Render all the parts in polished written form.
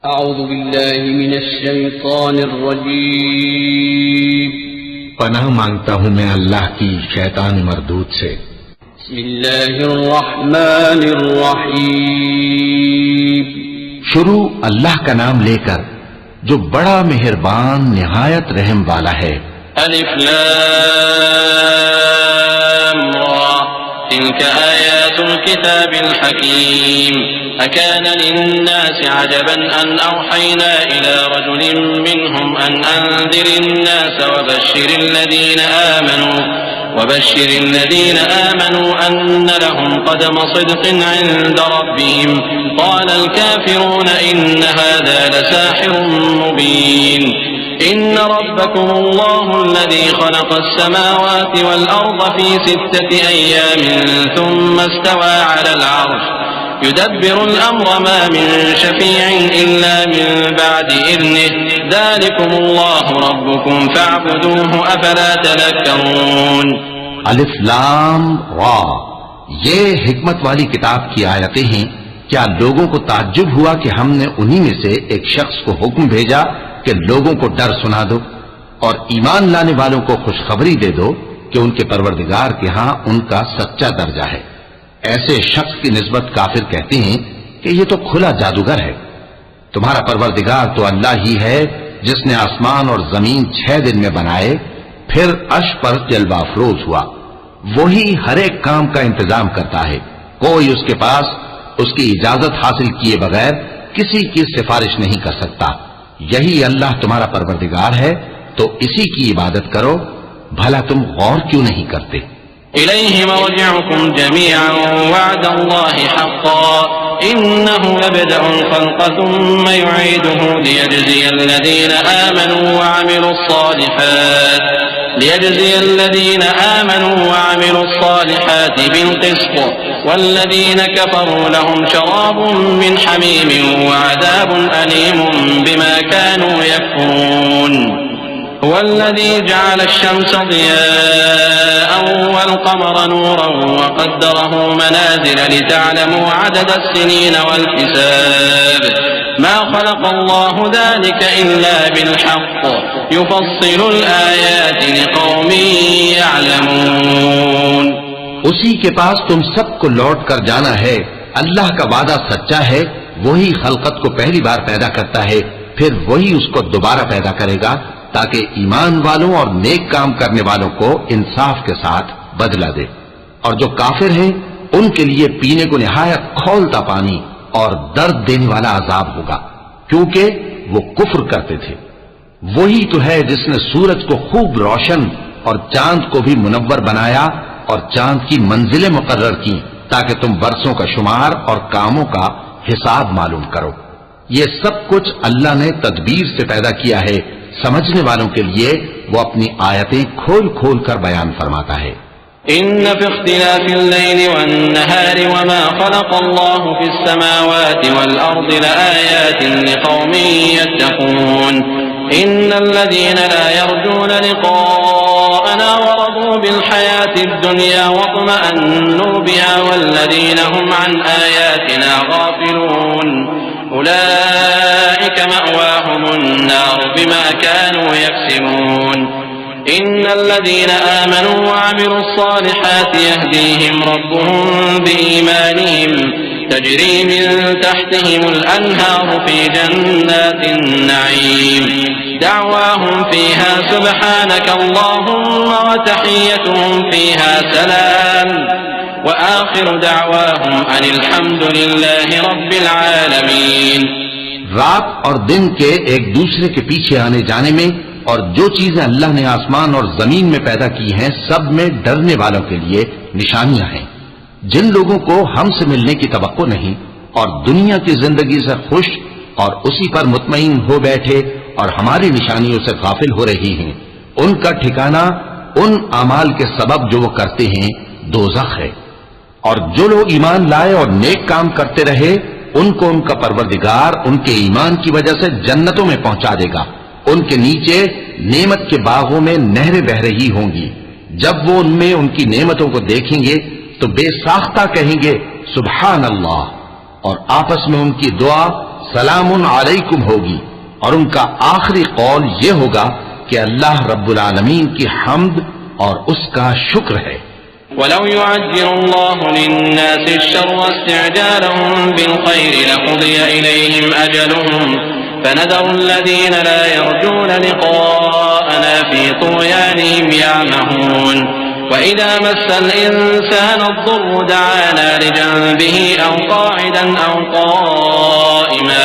अऊज़ु बिल्लाहि मिनश शैतानिर रजीम। पनाह मांगता हूँ मैं अल्लाह की शैतान मरदूद से। बिस्मिल्लाहिर रहमानिर रहीम। शुरू अल्लाह का नाम लेकर जो बड़ा मेहरबान निहायत रहम वाला है। अलिफ लाम रा तिल्क आयातुल किताबिल हकीम अकान लिन्नासि अजबन अन औहयना इला रजुलिन मिनहुम अन अंदिरिन नास वबश्शिरिल लदीन आमनू अन्न लहुम क़दम सिद्क़िन इंद रब्बिहिम क़ालल काफ़िरून इन्न हाज़ा लसाहिरुम मुबीन। इन्न रब्बकुमुल्लाहु अल्लज़ी ख़लक़स समावाति वल अर्ज़ फ़ी सित्तति अय्यामिन थुम्मा इस्तवा अलल अर्श युदब्बिरुल अम्र मा मिन शफ़ीइन इल्ला मिन बअदि इज़्निहि ज़ालिकुमुल्लाहु रब्बुकुम फ़अब्दूहु अफ़ला तज़क्करून। अलिफ लाम रा, ये हिकमत वाली किताब की आयतें हैं। क्या लोगों को ताज्जुब हुआ कि हमने उन्हीं में से एक शख्स को हुक्म भेजा कि लोगों को डर सुना दो और ईमान लाने वालों को खुशखबरी दे दो कि उनके परवरदिगार के यहां उनका सच्चा दर्जा है। ऐसे शख्स की निस्बत काफिर कहते हैं कि ये तो खुला जादूगर है। तुम्हारा परवरदिगार तो अल्लाह ही है जिसने आसमान और जमीन 6 दिन में बनाए, फिर अर्श पर जलवा अफरोज हुआ। वही हर एक काम का इंतजाम करता है। कोई उसके पास उसकी इजाजत हासिल किए बगैर किसी की सिफारिश नहीं कर सकता। यही अल्लाह तुम्हारा परवरदिगार है, तो इसी की इबादत करो। भला तुम गौर क्यों नहीं करते? इलैहि मर्जिउकुम जमीअन वअदल्लाहि हक़्क़न इन्नहु यब्दअुल ख़ल्क़ थुम्मा युईदुहु लियजज़ियल लज़ीना आमनू वअमिलुस सालिहाति बिलक़िस्त वल्लज़ीना कफ़रू लहुम शराबुम मिन हमीमिन वअज़ाबुन अलीमुम बिमा कानू यकफ़ुरून। हुवल्लज़ी जअल अश-शम्स ज़ियाअन वल-क़मर नूरन वक़द्दरहु मनाज़िल लितअलमू अदद as-सिनीन वल-हिसाब मा ख़लक़ल्लाहु ज़ालिक इल्ला बिल-हक़्क़ युफ़स्सिलुल आयाति लिक़ौमिन यअलमून। उसी के पास तुम सबको लौट कर जाना है। अल्लाह का वादा सच्चा है। वही खलकत को पहली बार पैदा करता है, फिर वही उसको दोबारा पैदा करेगा ताकि ईमान वालों और नेक काम करने वालों को इंसाफ के साथ बदला दे। और जो काफिर हैं उनके लिए पीने को निहायत खौलता पानी और दर्द देने वाला अजाब होगा, क्योंकि वो कुफ्र करते थे। वही तो है जिसने सूरज को खूब रोशन और चांद को भी मुनव्वर बनाया और चांद की मंजिलें मुकर्रर की ताकि तुम वर्षों का शुमार और कामों का हिसाब मालूम करो। ये सब कुछ अल्लाह ने तदबीर से पैदा किया है। समझने वालों के लिए वो अपनी आयतें खोल खोल कर बयान फरमाता है। इन्न फी इख्तिलाफिल लैलि वन-नहारि वमा ख़लक़ल्लाहु फिस-समावाति वल-अर्दि लआयातिन लिक़ौमिन यत्तक़ून। इन्नल लज़ीना ला यर्जून लिक़ाअना वरदू बिल-हयातिद दुनिया वत्मअन्नू बिहा वल्लज़ीना हुम अन आयातिना गाफ़िलून उलाइका मअवाहुमुन नार बिमा कानू यक्सिबून। इन्नल लज़ीना आमनू वअमिलुस सालिहाति यहदीहिम रब्बुहुम बिईमानिहिम तजरी मिन तहतिहिमुल अन्हारु फी जन्नातिन नईम दअवाहुम फीहा सुब्हानक अल्लाहुम्मा व तहिय्यतुहुम फीहा सलाम व आखिरु दअवाहुम अनिल हम्दुलिल्लाहि रब्बिल आलमीन। रात और दिन के एक दूसरे के पीछे आने जाने में और जो चीजें अल्लाह ने आसमान और जमीन में पैदा की हैं, सब में डरने वालों के लिए निशानियां हैं। जिन लोगों को हमसे मिलने की तवक्को नहीं और दुनिया की जिंदगी से खुश और उसी पर मुतमईन हो बैठे और हमारी निशानियों से गाफिल हो रही हैं, उनका ठिकाना उन अमाल के सबब जो वो करते हैं दोज़ख है। और जो लोग ईमान लाए और नेक काम करते रहे, उनको उनका परवरदिगार उनके ईमान की वजह से जन्नतों में पहुंचा देगा। उनके नीचे नेमत के बागों में नहरें बह रही होंगी। जब वो उनमें उनकी नेमतों को देखेंगे तो बेसाख्ता कहेंगे सुभान अल्लाह, और आपस में उनकी दुआ सलामुन अलैकुम होगी, और उनका आखिरी कौल ये होगा कि अल्लाह रब्बुल आलमीन की हम्द और उसका शुक्र है। वलौ युअज्जिलुल्लाहु लिन्नासि अश-शर्रा इस्ति'जालहुम बिल-खैरि लक़ुदिया इलैहिम अजलुहुम फनदरु अल्लज़ीना ला यर्जूना लिक़ाअना फ़ी तुग़यानिहिम यअमहून वइज़ा मस्सल इंसान अद-दुर्रु दअाना लिजंबिही औ क़ाइदन औ क़ाइमा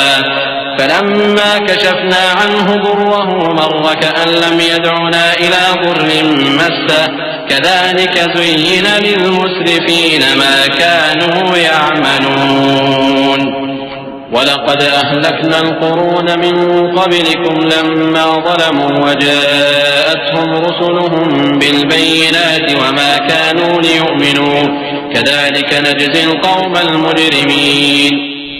फलम्मा कशफना अन्हु दुर्रहु मर्र कअन लम यदउना इला दुर्रिन मस्सह कज़ालिक ज़ुय्यिन लिलमुस्रिफीन मा कानू यअमलून वलक़द अहलकना अल-क़ुरून मिन क़ब्लिकुम लम्मा ज़लमू वजाअतहुम रुसुलुहुम बिल-बय्यिनाति वमा कानू लियु'मिनू कज़ालिक नजज़िल क़ौमल मुजरिमीन।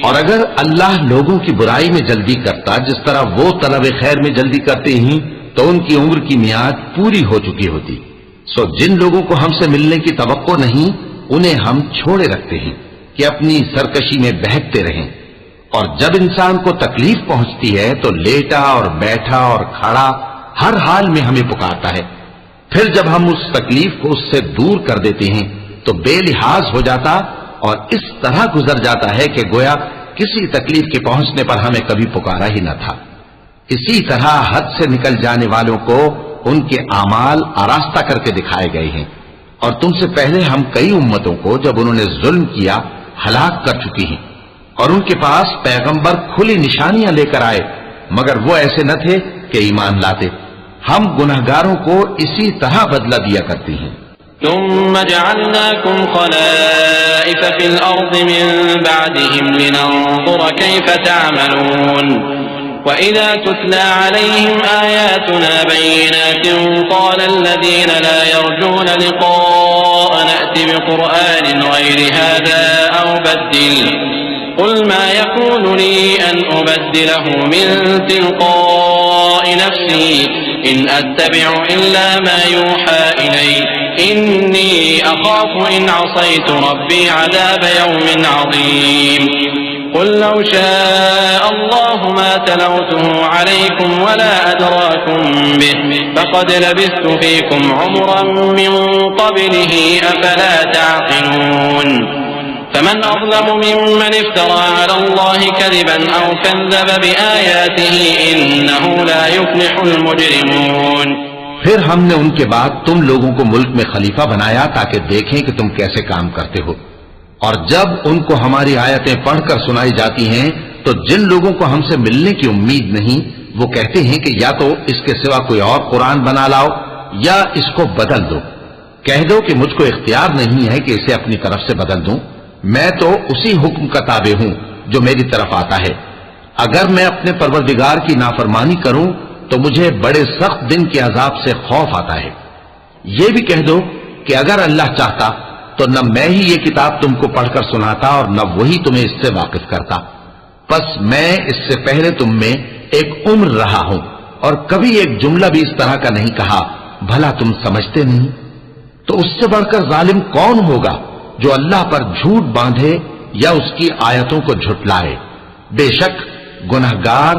और अगर अल्लाह लोगों की बुराई में जल्दी करता जिस तरह वो तलब खैर में जल्दी करते हैं तो उनकी उम्र की मियाद पूरी हो चुकी होती। सो जिन लोगों को हमसे मिलने की तवक्को नहीं उन्हें हम छोड़े रखते हैं कि अपनी सरकशी में बहकते रहें, और जब इंसान को तकलीफ पहुंचती है तो लेटा और बैठा और खड़ा हर हाल में हमें पुकारता है। फिर जब हम उस तकलीफ को उससे दूर कर देते हैं तो बेलिहाज हो जाता और इस तरह गुजर जाता है कि गोया किसी तकलीफ के पहुंचने पर हमें कभी पुकारा ही न था। इसी तरह हद से निकल जाने वालों को उनके आमाल आरास्ता करके दिखाए गए हैं, और तुमसे पहले हम कई उम्मतों को जब उन्होंने जुल्म किया हलाक कर चुकी हैं, और उनके पास पैगंबर खुली निशानियां लेकर आए मगर वो ऐसे न थे कि ईमान लाते। हम गुनहगारों को इसी तरह बदला दिया करती हैं। ثم جعلناكم خلائف في الأرض من بعدهم لننظر كيف تعملون وإذا تتلى عليهم آياتنا بينات قال الذين لا يرجون لقاءنا ائت بقرآن غير هذا أو بدله قل ما يكون لي أن أبدله من تلقاء نفسي إن أتبع إلا ما يوحى إلي إني أخاف إن عصيت ربي عذاب يوم عظيم قل لو شاء الله ما تلوته عليكم ولا أدراكم به فقد لبثت فيكم عمرا من قبله أفلا تعقلون فمن أظلم ممن افترى على الله كذبا أو كذب بآياته إنه لا يفلح المجرمون। फिर हमने उनके बाद तुम लोगों को मुल्क में खलीफा बनाया ताकि देखें कि तुम कैसे काम करते हो, और जब उनको हमारी आयतें पढ़कर सुनाई जाती हैं तो जिन लोगों को हमसे मिलने की उम्मीद नहीं वो कहते हैं कि या तो इसके सिवा कोई और कुरान बना लाओ या इसको बदल दो। कह दो कि मुझको इख्तियार नहीं है कि इसे अपनी तरफ से बदल दूं, मैं तो उसी हुक्म का ताबे हूं जो मेरी तरफ आता है। अगर मैं अपने परवरदिगार की नाफरमानी करूं तो मुझे बड़े सख्त दिन के अजाब से खौफ आता है। ये भी कह दो कि अगर अल्लाह चाहता तो न मैं ही ये किताब तुमको पढ़कर सुनाता और न वही तुम्हें इससे वाकिफ करता। बस मैं इससे पहले तुम में एक उम्र रहा हूं और कभी एक जुमला भी इस तरह का नहीं कहा, भला तुम समझते नहीं? तो उससे बढ़कर जालिम कौन होगा जो अल्लाह पर झूठ बांधे या उसकी आयतों को झुटलाए। बेशक गुनहगार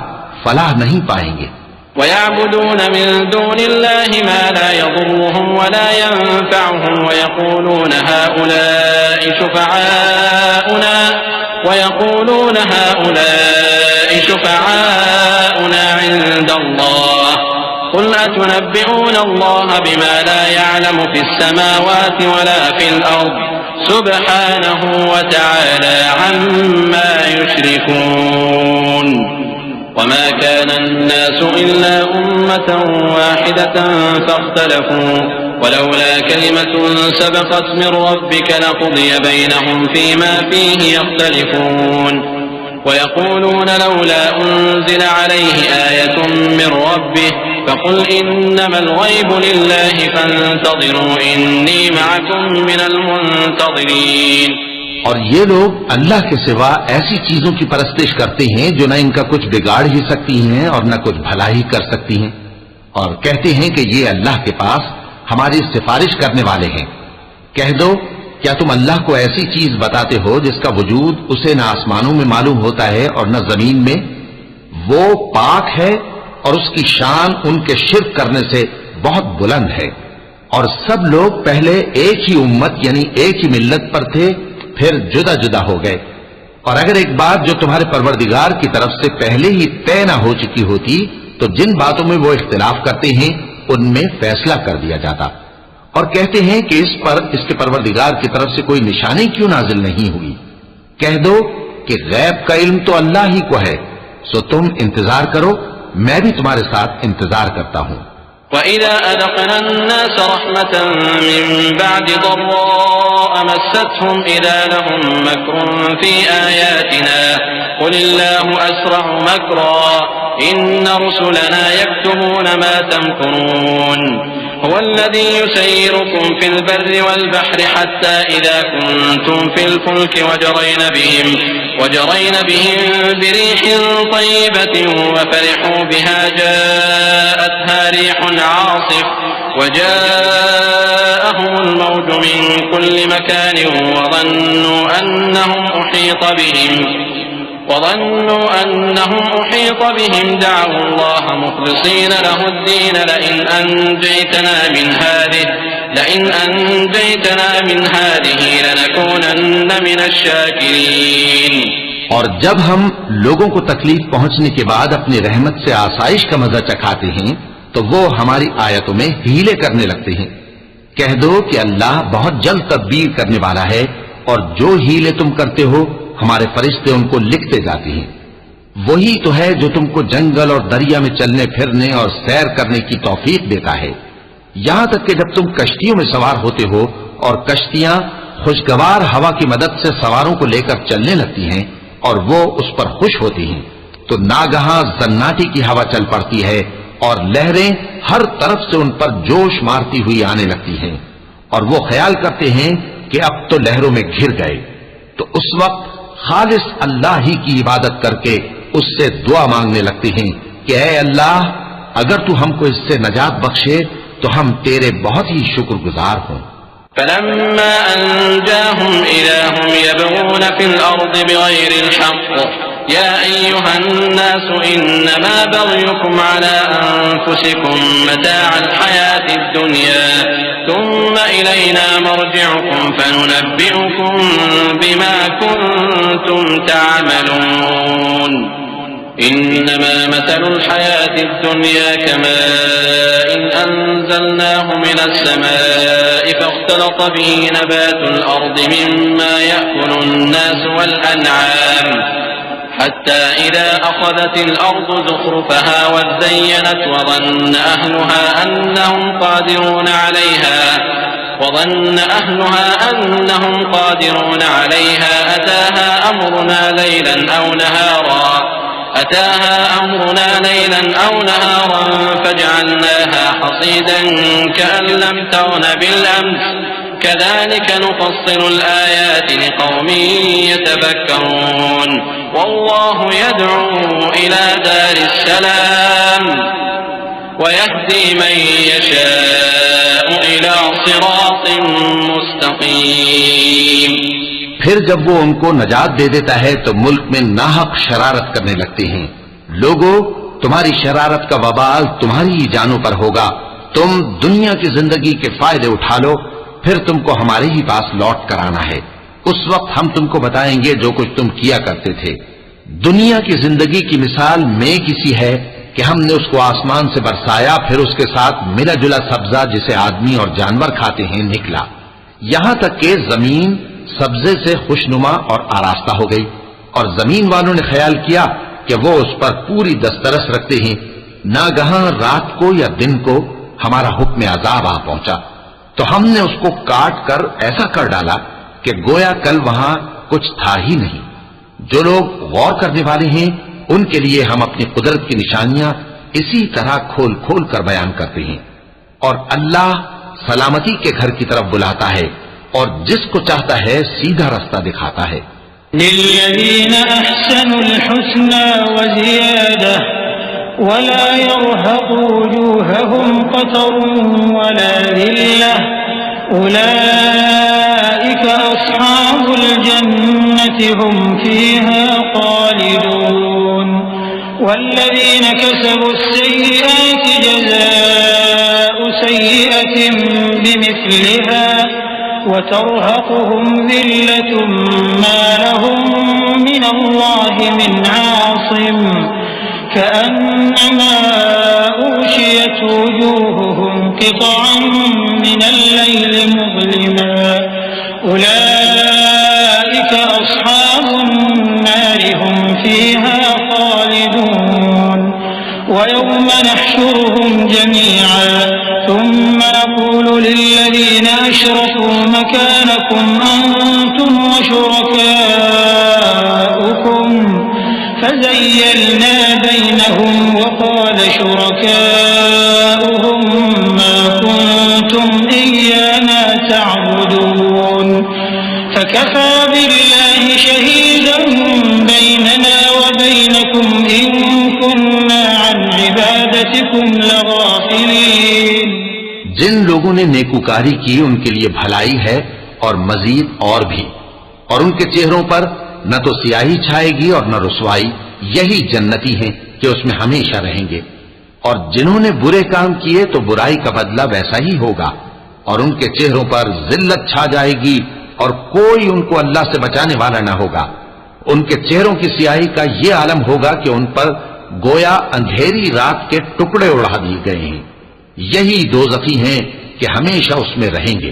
फलाह नहीं पाएंगे। वयअबुदून मिन दूनिल्लाहि मा ला यदुर्रुहुम वला यनफअहुम वयक़ूलून हाउलाइ शुफअाउना इंदल्लाह क़ुल अतुनब्बिऊन अल्लाह बिमा ला यअलमु फिस्समावाति वला फिल अर्द सुब्हानहु व तआला अम्मा युश्रिकून। वमा कान अन्नासु इल्ला उम्मतन वाहिदतन फख्तलफू वलौला कलिमतुन सबक़त मिन रब्बिक लक़ुदिय बैनहुम फीमा फीहि यख्तलिफून वयक़ूलून लौला उन्ज़िल अलैहि आयतुन मिन रब्बिह फ़क़ुल इन्नमल ग़ैबु लिल्लाहि फ़ंतज़िरू इन्नी मअकुम मिनल मुंतज़िरीन। और ये लोग अल्लाह के सिवा ऐसी चीजों की परस्तिश करते हैं जो न इनका कुछ बिगाड़ ही सकती हैं और न कुछ भला ही कर सकती हैं, और कहते हैं कि ये अल्लाह के पास हमारी सिफारिश करने वाले हैं। कह दो क्या तुम अल्लाह को ऐसी चीज बताते हो जिसका वजूद उसे न आसमानों में मालूम होता है और न जमीन में? वो पाक है और उसकी शान उनके शिर्क करने से बहुत बुलंद है। और सब लोग पहले एक ही उम्मत यानी एक ही मिल्लत पर थे, फिर जुदा जुदा हो गए। और अगर एक बात जो तुम्हारे परवरदिगार की तरफ से पहले ही तय न हो चुकी होती तो जिन बातों में वो इख्तिलाफ करते हैं उनमें फैसला कर दिया जाता। और कहते हैं कि इस पर इसके परवरदिगार की तरफ से कोई निशानी क्यों नाजिल नहीं हुई? कह दो कि गैब का इल्म तो अल्लाह ही को है, सो तुम इंतजार करो, मैं भी तुम्हारे साथ इंतजार करता हूं। وَإِذَا أَذَقْنَا النَّاسَ رَحْمَةً مِّن بَعْدِ ضَرَّاءٍ مَّسَّتْهُمْ إِذَا لَهُم مَّكْرٌ فِي آيَاتِنَا قُلِ اللَّهُ أَسْرَعُ مَكْرًا إِنَّ رُسُلَنَا يَكْتُبُونَ مَا تَمْكُرُونَ هُوَ الَّذِي يُسَيِّرُكُم فِي الْبَرِّ وَالْبَحْرِ حَتَّىٰ إِذَا كُنتُمْ فِي الْفُلْكِ وجرين بهم بريح طيبة وفرحوا بها جاءتها ريح عاصف وجاءهم الموج من كل مكان وظنوا أنهم أحيط بهم دعوا الله مخلصين له الدين لئن أنجيتنا من هذه لنكونن من الشاكرين। और जब हम लोगों को तकलीफ पहुंचने के बाद अपनी रहमत से आसाइश का मजा चखाते हैं तो वो हमारी आयतों में हीले करने लगते हैं। कह दो कि अल्लाह बहुत जल्द तदबीर करने वाला है और जो हीले तुम करते हो हमारे फरिश्ते उनको लिखते जाते हैं। वही तो है जो तुमको जंगल और दरिया में चलने फिरने और सैर करने की तौफीक देता है, यहां तक कि जब तुम कश्तियों में सवार होते हो और कश्तियां खुशगवार हवा की मदद से सवारों को लेकर चलने लगती हैं और वो उस पर खुश होती हैं, तो नागहां जन्नाटी की हवा चल पड़ती है और लहरें हर तरफ से उन पर जोश मारती हुई आने लगती हैं और वो ख्याल करते हैं कि अब तो लहरों में घिर गए। तो उस वक्त खालिस अल्लाह ही की इबादत करके उससे दुआ मांगने लगते हैं कि ऐ अल्लाह, अगर तू हमको इससे नजात बख्शे तो हम तेरे बहुत ही शुक्रगुजार हों। فَلَمَّا أَنْجَاهُمْ إِذَا هُمْ يَبْغُونَ فِي الْأَرْضِ بِغَيْرِ الْحَقِّ يَا أَيُّهَا النَّاسُ إِنَّمَا بَغْيُكُمْ عَلَى أَنفُسِكُمْ مَتَاعَ الْحَيَاةِ الدُّنْيَا ثُمَّ إِلَيْنَا مَرْجِعُكُمْ فَنُنَبِّئُكُم بِمَا كُنتُمْ تَعْمَلُونَ إنما مثل الحياة الدنيا كماء أنزلناه من السماء فاختلط به نبات الأرض مما يأكل الناس والأنعام حتى إذا أخذت الأرض زخرفها وزينت وظن أهلها أنهم قادرون عليها أتاها أمرنا ليلا أو نهارا فجعلناها حصيدا كأن لم تغن بالأمس كذلك نفصل الآيات لقوم يتفكرون والله يدعو إلى دار السلام ويهدي من يشاء إلى صراط مستقيم। फिर जब वो उनको नजात दे देता है तो मुल्क में नाहक शरारत करने लगते हैं। लोगों, तुम्हारी शरारत का वबाल तुम्हारी ही जानों पर होगा। तुम दुनिया की जिंदगी के फायदे उठा लो, फिर तुमको हमारे ही पास लौट कर आना है। उस वक्त हम तुमको बताएंगे जो कुछ तुम किया करते थे। दुनिया की जिंदगी की मिसाल में किसी है कि हमने उसको आसमान से बरसाया, फिर उसके साथ मिला जुला सब्जा जिसे आदमी और जानवर खाते हैं निकला, यहां तक कि जमीन सब्जे से खुशनुमा और आरास्ता हो गई और जमीन वालों ने ख्याल किया कि वो उस पर पूरी दस्तरस रखते हैं। नागहां रात को या दिन को हमारा हुक्म अजाब आ पहुंचा तो हमने उसको काट कर ऐसा कर डाला कि गोया कल वहां कुछ था ही नहीं। जो लोग गौर करने वाले हैं उनके लिए हम अपनी कुदरत की निशानियां इसी तरह खोल खोल कर बयान करते हैं। और अल्लाह सलामती के घर की तरफ बुलाता है और जिसको चाहता है सीधा रास्ता दिखाता है। लिल्लज़ीना अहसनुल हुस्ना व ज़ियादा वला यरहक़ु वजूहहुम क़तरुन वला ज़िल्लह उलाइका الجنة هم فيها خالدون والذين كسبوا السيئات جزاء سيئة بمثلها وترهقهم ذلة ما لهم من الله من عاصم كأنما أغشيت وجوههم قطعا من الليل مظلما أولئك أصحاب النار هم فيها خالدون ويوم نحشرهم جميعا ثم نقول للذين أشركوا مكانكم أنتم وشركاؤكم فزيلنا بينهم وقال شركاؤهم ما كنتم إيانا تعبدون فكفى بالله شهيدا بيننا وبينكم إن كنا عن عبادتكم لغافلين। जिन लोगों ने नेकूकारी की उनके लिए भलाई है और मजीद और भी, और उनके चेहरों पर न तो सियाही छाएगी और न रुसवाई, यही जन्नती हैं कि उसमें हमेशा रहेंगे। और जिन्होंने बुरे काम किए तो बुराई का बदला वैसा ही होगा, और उनके चेहरों पर जिल्लत छा जाएगी और कोई उनको अल्लाह से बचाने वाला न होगा। उनके चेहरों की सियाही का ये आलम होगा कि उन पर गोया अंधेरी रात के टुकड़े उड़ा दिए गए हैं। यही दोज़खी हैं कि हमेशा उसमें रहेंगे।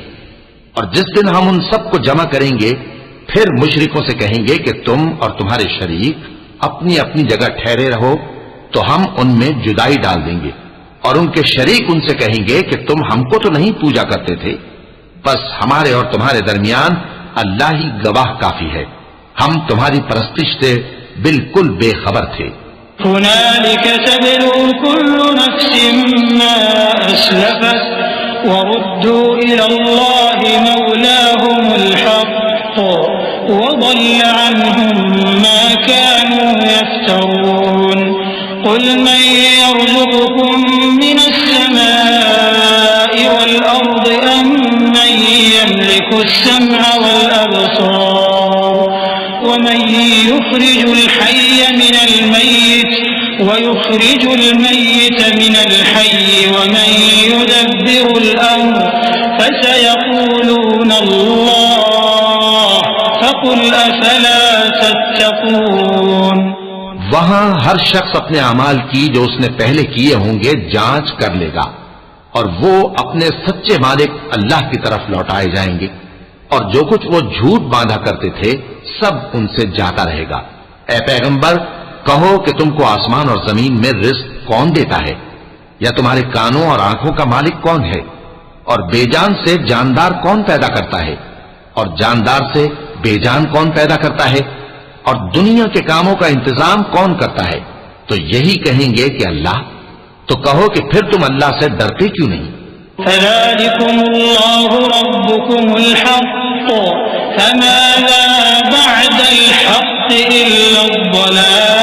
और जिस दिन हम उन सबको जमा करेंगे फिर मुशरिकों से कहेंगे कि तुम और तुम्हारे शरीक अपनी अपनी जगह ठहरे रहो, तो हम उनमें जुदाई डाल देंगे। और उनके शरीक उनसे कहेंगे कि तुम हमको तो नहीं पूजा करते थे, बस हमारे और तुम्हारे दरमियान अल्लाह ही गवाह काफी है, हम तुम्हारी परस्तिश से बिल्कुल बेखबर थे। हुनालिक तबलू कुल्लु नफ्सिन मा अस्लफत वरुद्दू इलल्लाहि मौलाहुमुल हक़्क़ वضل عنهم ما كانوا يفترون قل من يرزقكم من السماء والأرض أم من يملك السمع والأبصار ومن يخرج الحي من الميت ويخرج الميت من الحي ومن يدبر الأمر فسيقولون الله فقل أفلا تتقون। वहां हर शख्स अपने अमाल की जो उसने पहले किए होंगे जांच कर लेगा, और वो अपने सच्चे मालिक अल्लाह की तरफ लौटाए जाएंगे, और जो कुछ वो झूठ बांधा करते थे सब उनसे जाता रहेगा। ऐ पैगंबर, कहो कि तुमको आसमान और जमीन में रिज़्क़ कौन देता है, या तुम्हारे कानों और आंखों का मालिक कौन है, और बेजान से जानदार कौन पैदा करता है, और जानदार से बेजान कौन पैदा करता है, और दुनिया के कामों का इंतजाम कौन करता है। तो यही कहेंगे कि अल्लाह। तो कहो कि फिर तुम अल्लाह से डरते क्यों नहीं। फ़ज़ालिकुमुल्लाहु रब्बुकुमुल हक़्क़ फ़माज़ा बअदल हक़्क़ि इल्लद्दलाल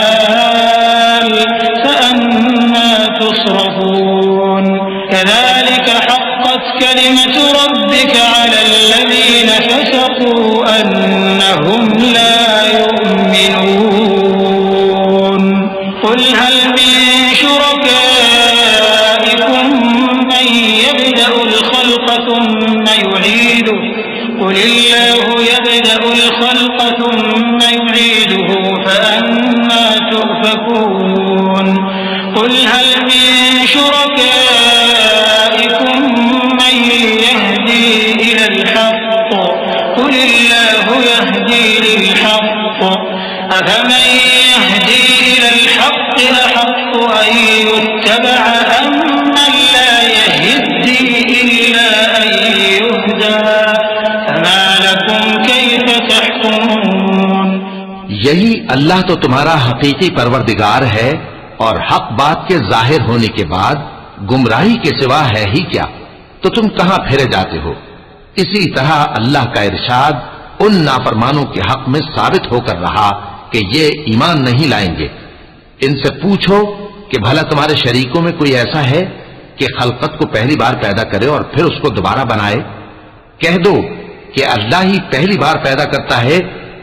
फ़अन्ना तुस्रफ़ून कज़ालिक हक़्क़त कलिमतु रब्बिका अलल लज़ीना फ़सक़ू अन्नहुम ला युमिनून क़ुल हल मिन शुरकाइकुम मन यब्दअुल ख़ल्क़ थुम्मा युईदुहु क़ुल इल्लाहु यब्दअुल ख़ल्क़ थुम्मा युईदुहु फ़अन्ना तुफ़कून क़ुल हल मिन शुरकाइकुम मन यहदी इलल हक़्क़ क़ुल इल्लाहु यहदी लिल हक़्क़ अफ़मन यहदी इलल हक़्क़ अहक़्क़ु अन युत्तबअ अम्मन ला यहद्दी इल्ला अन युहदा फमा लकुम कैफ़ तहकुमून। यही अल्लाह तो तुम्हारा हकीकी परवरदिगार है, और हक बात के जाहिर होने के बाद गुमराही के सिवा है ही क्या, तो तुम कहां फिरे जाते हो। इसी तरह अल्लाह का इरशाद उन नाफरमानों के हक में साबित होकर रहा कि ये ईमान नहीं लाएंगे। इनसे पूछो कि भला तुम्हारे शरीकों में कोई ऐसा है कि खलकत को पहली बार पैदा करे और फिर उसको दोबारा बनाए। कह दो कि अल्लाह ही पहली बार पैदा करता है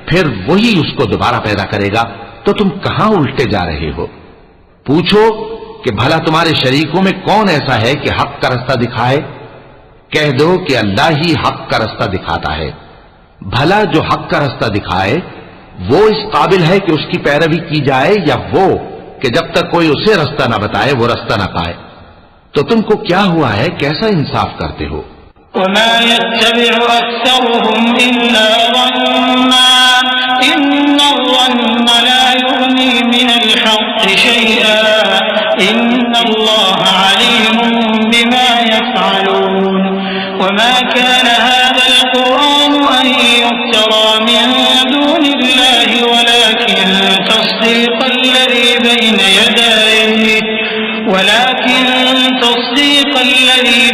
फिर वही उसको दोबारा पैदा करेगा, तो तुम कहां उल्टे जा रहे हो? पूछो कि भला तुम्हारे शरीकों में कौन ऐसा है कि हक का रास्ता दिखाए? कह दो कि अल्लाह ही हक का रास्ता दिखाता है। भला जो हक का रास्ता दिखाए वो इस काबिल है कि उसकी पैरवी की जाए, या वो कि जब तक कोई उसे रास्ता ना बताए वो रास्ता ना पाए? तो तुमको क्या हुआ है, कैसा इंसाफ करते हो? वमा यत्तबिउ अक्सरुहुम इल्ला ज़न्ना इन्नज़्ज़न्न ला युग़नी मिनल हक़्क़ि शैअन इन्नल्लाह अलीमुम बिमा यफ़अलून वमा कान हाज़ल क़ुरआन अन युफ़्तरा मिन दूनिल्लाहि वलाकिन तस्दीक़ल लज़ी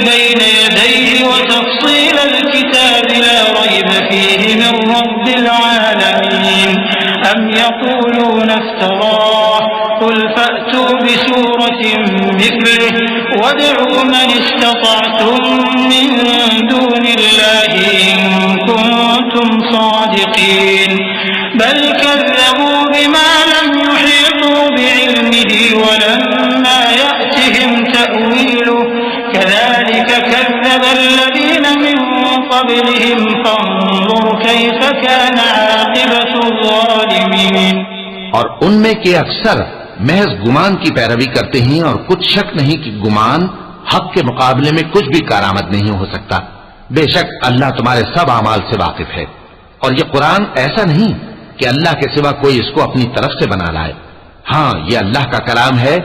बैन यदैहि वतफ़सील الكتاب لا ريب فيه من رب العالمين أم يقولون افتراه قل فأتوا بسورة مثله وادعوا من استطعتم من دون الله إن كنتم صادقين بل كذبوا بما لم يحيطوا بعلمه ولما يأتهم تأويله كذلك كذب الذين من قبلهم فانظر كيف كان عاقبة الظالمين। और उनमें के अक्सर महज गुमान की पैरवी करते हैं, और कुछ शक नहीं कि गुमान हक के मुकाबले में कुछ भी कारामद नहीं हो सकता। बेशक अल्लाह तुम्हारे सब अमाल से वाकिफ है, और ये कुरान ऐसा नहीं कि अल्लाह के सिवा कोई इसको अपनी तरफ से बना लाए। हाँ, ये अल्लाह का कलाम है।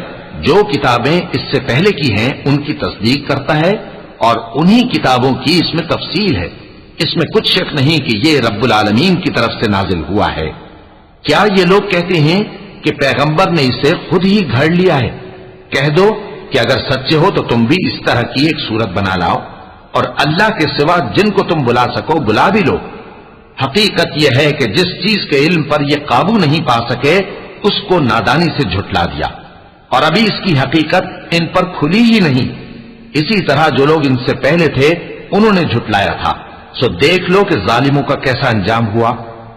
जो किताबें इससे पहले की हैं उनकी तस्दीक करता है, और उन्हीं किताबों की इसमें तफसील है। इसमें कुछ शक नहीं कि ये रब्बुल आलमीन की तरफ से नाजिल हुआ है। क्या ये लोग कहते हैं कि पैगंबर ने इसे खुद ही घड़ लिया है? कह दो कि अगर सच्चे हो तो तुम भी इस तरह की एक सूरत बना लाओ, और अल्लाह के सिवा जिनको तुम बुला सको बुला भी लो। हकीकत यह है कि जिस चीज के इल्म पर यह काबू नहीं पा सके उसको नादानी से झुटला दिया, और अभी इसकी हकीकत इन पर खुली ही नहीं। इसी तरह जो लोग इनसे पहले थे उन्होंने झुटलाया था। सो देख लो कि जालिमों का कैसा अंजाम हुआ।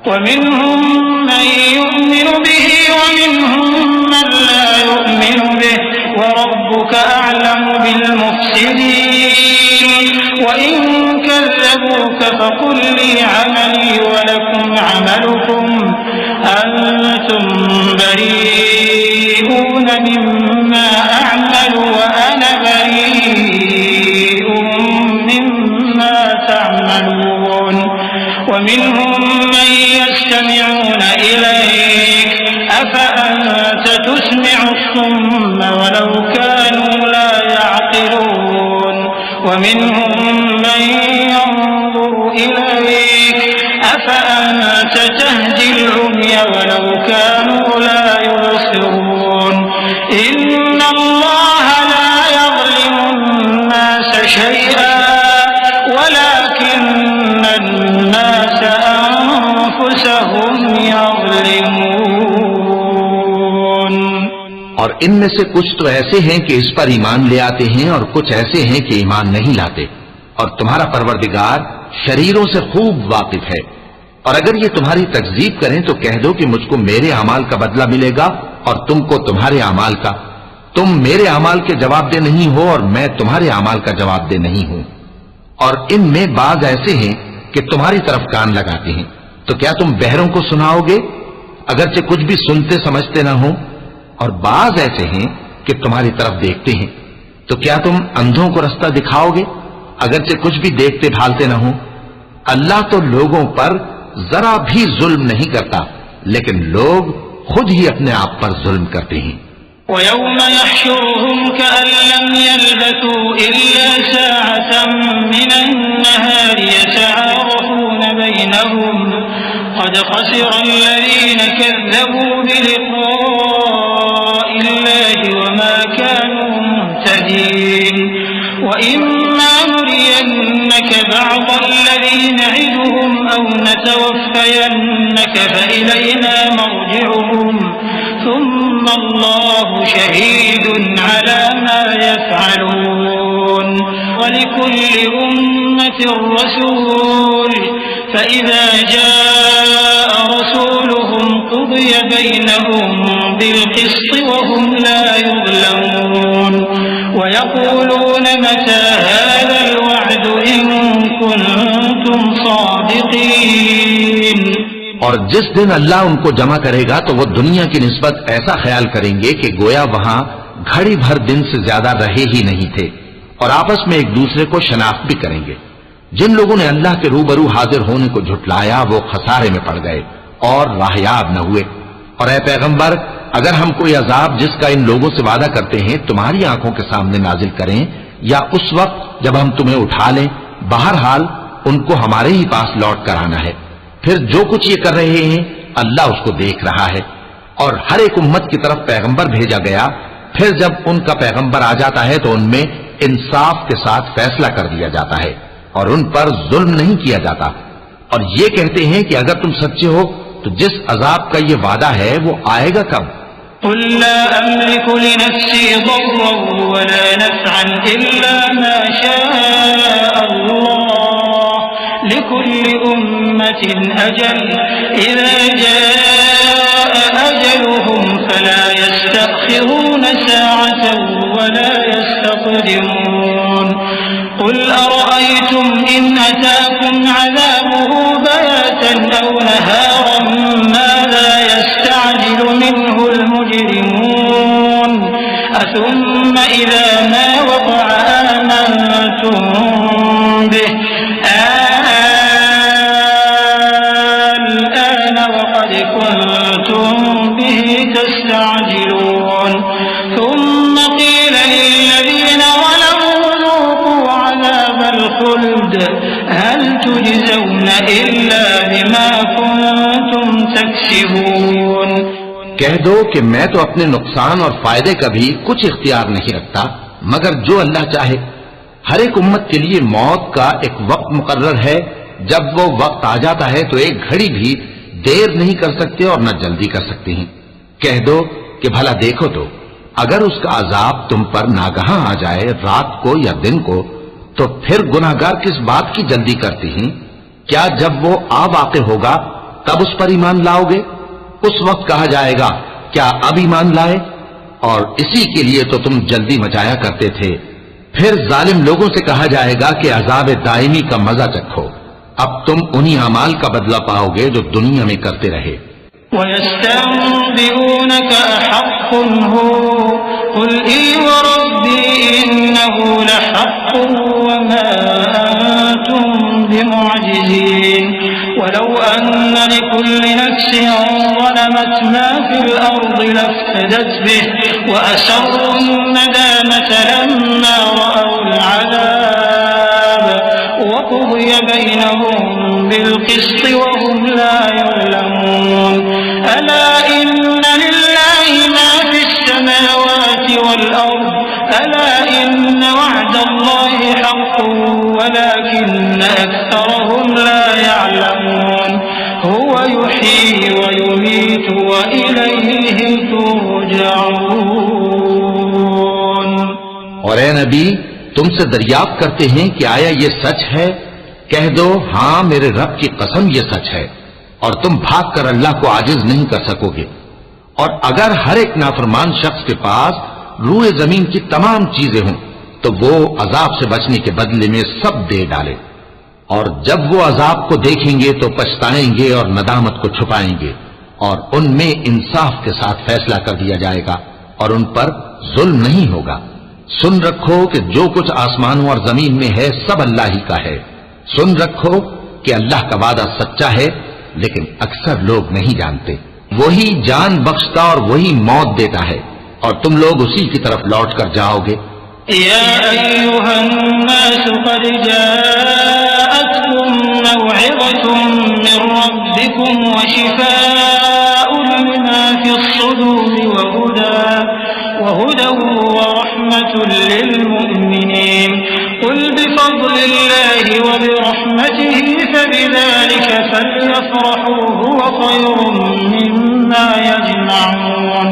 वमिन्हुम मन युमिनु बिही वमिन्हुम मन ला युमिनु बिही वरब्बुका अअलमु बिल मुफ्सिदीन वइन कज़्ज़बूका फकुल ली अमली वलकुम अमलुकुम अंतुम बरीऊन मिम्मा अअमलु व अना बरीउम मिम्मा तअमलून वमिन्हुम मन यस्तमिऊन इलैक अफअंत तुस्मिउ الصم वलौ कानू ला यअक़िलून वमिन्हुम मन यंज़ुरु इलैक अफअंत तहदी العمي वलौ कानू ला युबसिरून इन्नल्लाह ला यज़लिमु الناس शैअन वलाकिन्न الناس أنفسهم यज़लिमून। और इनमें से कुछ तो ऐसे हैं कि इस पर ईमान ले आते हैं, और कुछ ऐसे हैं कि ईमान नहीं लाते। और तुम्हारा परवरदिगार शरीरों से खूब वाकिफ है। और अगर ये तुम्हारी तकजीब करें तो कह दो कि मुझको मेरे अमाल का बदला मिलेगा और तुमको तुम्हारे अमाल का। तुम मेरे अमाल के जवाबदेह नहीं हो और मैं तुम्हारे अमाल का जवाबदेह नहीं हूं। और इनमें बाज ऐसे हैं कि तुम्हारी तरफ कान लगाते हैं, तो क्या तुम बहरों को सुनाओगे अगरचे कुछ भी सुनते समझते ना हो? और बाज ऐसे हैं कि तुम्हारी तरफ देखते हैं, तो क्या तुम अंधों को रास्ता दिखाओगे अगरचे कुछ भी देखते भालते ना हो? अल्लाह तो लोगों पर जरा भी जुल्म नहीं करता, लेकिन लोग खुद ही अपने आप पर जुल्म करते हैं। वयौम यहशुरुहुम कअन लम यल्बथू इल्ला साअतन मिनन नहारि यतआरफून बैनहुम क़द खसिरा अल्लज़ीन कज़्ज़बू बिलिक़ाइल्लाहि वमा कानू मुहतदीन वइम्मा नुरियन्नक बअज़ अल्लज़ी न'iदुहुम औ नतवफ़्फ़यन्नक फइलैना मर्जि'ुहुम ثم الله شهيد على ما يفعلون ولكل أمة رسول فإذا جاء وهم لا يظلمون ويقولون متى هذا الوعد إن كنتم صادقين। और जिस दिन अल्लाह उनको जमा करेगा तो वो दुनिया की निस्बत ऐसा ख्याल करेंगे कि गोया वहां घड़ी भर दिन से ज्यादा रहे ही नहीं थे, और आपस में एक दूसरे को शनाख्त भी करेंगे। जिन लोगों ने अल्लाह के रूबरू हाजिर होने को झुटलाया वो खसारे में पड़ गए और राहयाब न हुए। और ए पैगंबर, अगर हम कोई अजाब जिसका इन लोगों से वादा करते हैं तुम्हारी आंखों के सामने नाजिल करें या उस वक्त जब हम तुम्हें उठा लें, बहरहाल उनको हमारे ही पास लौट कर आना है। फिर जो कुछ ये कर रहे हैं अल्लाह उसको देख रहा है। और हर एक उम्मत की तरफ पैगंबर भेजा गया, फिर जब उनका पैगंबर आ जाता है तो उनमें इंसाफ के साथ फैसला कर दिया जाता है और उन पर जुल्म नहीं किया जाता। और ये कहते हैं कि अगर तुम सच्चे हो तो जिस अजाब का ये वादा है वो आएगा कब? कुल ला अमलिकु लिनफ्सी दर्रन वला नफ़अन इल्ला मा शाअ अल्लाह लिकुल्लि उम्मतिन अजल इज़ा जाअ अजलुहुम फला यस्तअखिरून साअतन वला यस्तक़दिमून। कुल अरअयतुम इन अताकुम अज़ाबुहु बयातन औ नहारन माज़ा यस्तअजिलु मिन्हु المجرمون أثم إذا ما وقع آمنتم به الآن وقد كنتم به تستعجلون ثم قيل للذين ظلموا ذوقوا عذاب الخلد هل تجزون إلا بما كنتم تكسبون। कह दो कि मैं तो अपने नुकसान और फायदे का भी कुछ इख्तियार नहीं रखता मगर जो अल्लाह चाहे। हर एक उम्मत के लिए मौत का एक वक्त मुकर्रर है, जब वो वक्त आ जाता है तो एक घड़ी भी देर नहीं कर सकते और न जल्दी कर सकते हैं। कह दो कि भला देखो तो अगर उसका अजाब तुम पर नागहां आ जाए रात को या दिन को, तो फिर गुनाहगार किस बात की जल्दी करती हैं? क्या जब वो आ वाक़े होगा तब उस पर ईमान लाओगे? उस वक्त कहा जाएगा क्या अब ईमान लाए? और इसी के लिए तो तुम जल्दी मचाया करते थे। फिर जालिम लोगों से कहा जाएगा कि अजाब दायमी का मजा चखो, अब तुम उन्हीं अमाल का बदला पाओगे जो दुनिया में करते रहे। वयस्तंबिऊनक अहक्कुन हु कुल ई वरब्बी इन्नहु लहक्कुन वमा अंतुम बिमुअजिजीन वलौ अन्न लिकुल्लि नफ्सिन ज़लमत मा फिल अर्दि लफ्तदत बिहि वअसर्रु الندامة लम्मा रअउल अज़ाब वक़ुदिय बैनहुम बिलक़िस्ति वहुम ला युज़लमून। अला इन्न लिल्लाहि मा फिस्समावाति वल-अर्ज़ अला इन्न वअदल्लाहि हक़्क़ुन वलाकिन्न अक्सरहुम ला यअलमून। हुवा युह्यी व युमीतु व इलैहि तुरजऊन। और ए नबी, तुमसे दरियाफ्त करते हैं कि आया ये सच है? कह दो हां, मेरे रब की कसम ये सच है, और तुम भाग कर अल्लाह को आजिज नहीं कर सकोगे। और अगर हर एक नाफरमान शख्स के पास रूए जमीन की तमाम चीजें हों तो वो अजाब से बचने के बदले में सब दे डाले, और जब वो अजाब को देखेंगे तो पछताएंगे और नदामत को छुपाएंगे, और उनमें इंसाफ के साथ फैसला कर दिया जाएगा और उन पर जुल्म नहीं होगा। सुन रखो कि जो कुछ आसमानों और जमीन में है सब अल्लाह ही का है। सुन रखो कि अल्लाह का वादा सच्चा है, लेकिन अक्सर लोग नहीं जानते। वही जान बख्शता और वही मौत देता है, और तुम लोग उसी की तरफ लौट कर जाओगे। या अय्युहन्नास क़द जाअतकुम मौइज़तुम मिर रब्बिकुम व शिफ़ाउन लिमा फ़िस्सुदूरि व हुदन व रहमतुन लिलमुमिनीन। क़ुल बिफ़ज़लिल्लाहि व बिरहमतिहि फबिज़ालिका फ़ल्यफ़रहू हुवा ख़ैरुम मिम्मा यजमऊन।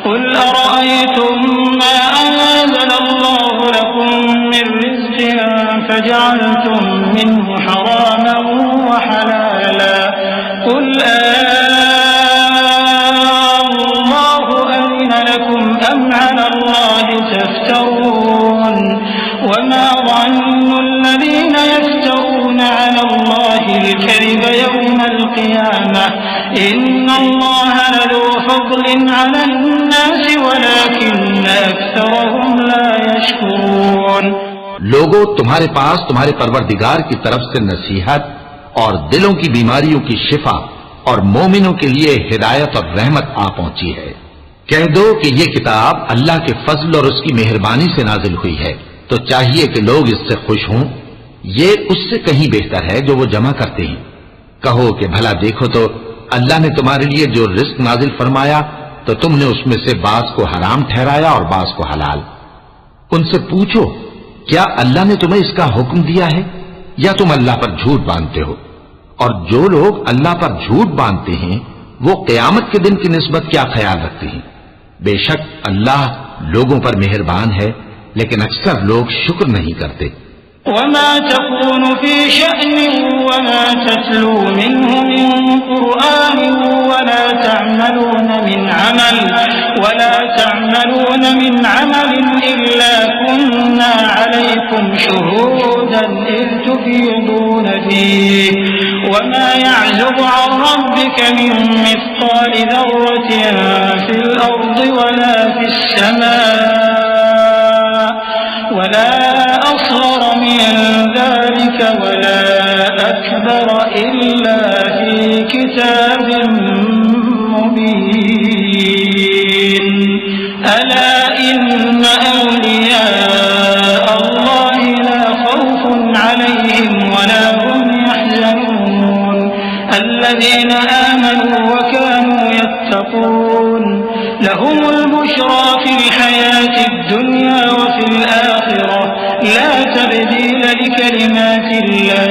क़ुल अरअयतुम मा अनज़लल्लाहु लकुम मिन रिज़्क़िन फजअलतुम मिन्हु हरामन व हलाला क़ुल अल्लाहु अज़िन लकुम अल्लाहि तफ्तरून वमा ज़न्नुल्लज़ीना यफ्तरूना अला अल्लाहिल कज़िब यौमल क़ियामह इन्नल्लाह लज़ू फ़ज़लिन अलन्नास वलाकिन्न अक्सरहुम ला यशकुरून। लोगों, तुम्हारे पास तुम्हारे परवरदिगार की तरफ से नसीहत और दिलों की बीमारियों की शिफा और मोमिनों के लिए हिदायत और रहमत आ पहुंची है। कह दो कि ये किताब अल्लाह के फजल और उसकी मेहरबानी से नाजिल हुई है, तो चाहिए कि लोग इससे खुश हों। ये उससे कहीं बेहतर है जो वो जमा करते हैं। कहो कि भला देखो तो अल्लाह ने तुम्हारे लिए जो रिस्क नाजिल फरमाया तो तुमने उसमें से बाज को हराम ठहराया और बाज को हलाल। उनसे पूछो, क्या अल्लाह ने तुम्हें इसका हुक्म दिया है या तुम अल्लाह पर झूठ बांधते हो? और जो लोग अल्लाह पर झूठ बांधते हैं वो क़यामत के दिन की निस्बत क्या ख्याल रखते हैं? बेशक अल्लाह लोगों पर मेहरबान है, लेकिन अक्सर लोग शुक्र नहीं करते। वमा तकूनु फी शअनिन वमा ततलू मिन्हु मिन कुरआनिन वला तअमलून मिन अमलिन इल्ला कुन्ना अलैकुम शुहूदन इज़ तुफीदून फीहि वमा यअज़ुबु अन रब्बिका मिन मिस्क़ालि ज़र्रतिन फिल अर्दि वला फिस समा वला असग़र मिन ज़ालिका वला अकबर इल्ला फी किताबिन मुबीन। अला इन्न औलिया अल्लाहि ला खौफुन अलैहिम वला हुम यहज़नून अल्लज़ीना आमनू व कानू यत्तक़ून लहुमुल बुश्रा फिल हयातिद दुन्या व फिल आखिरह ला तब्दील लिकलिमातिल्लाह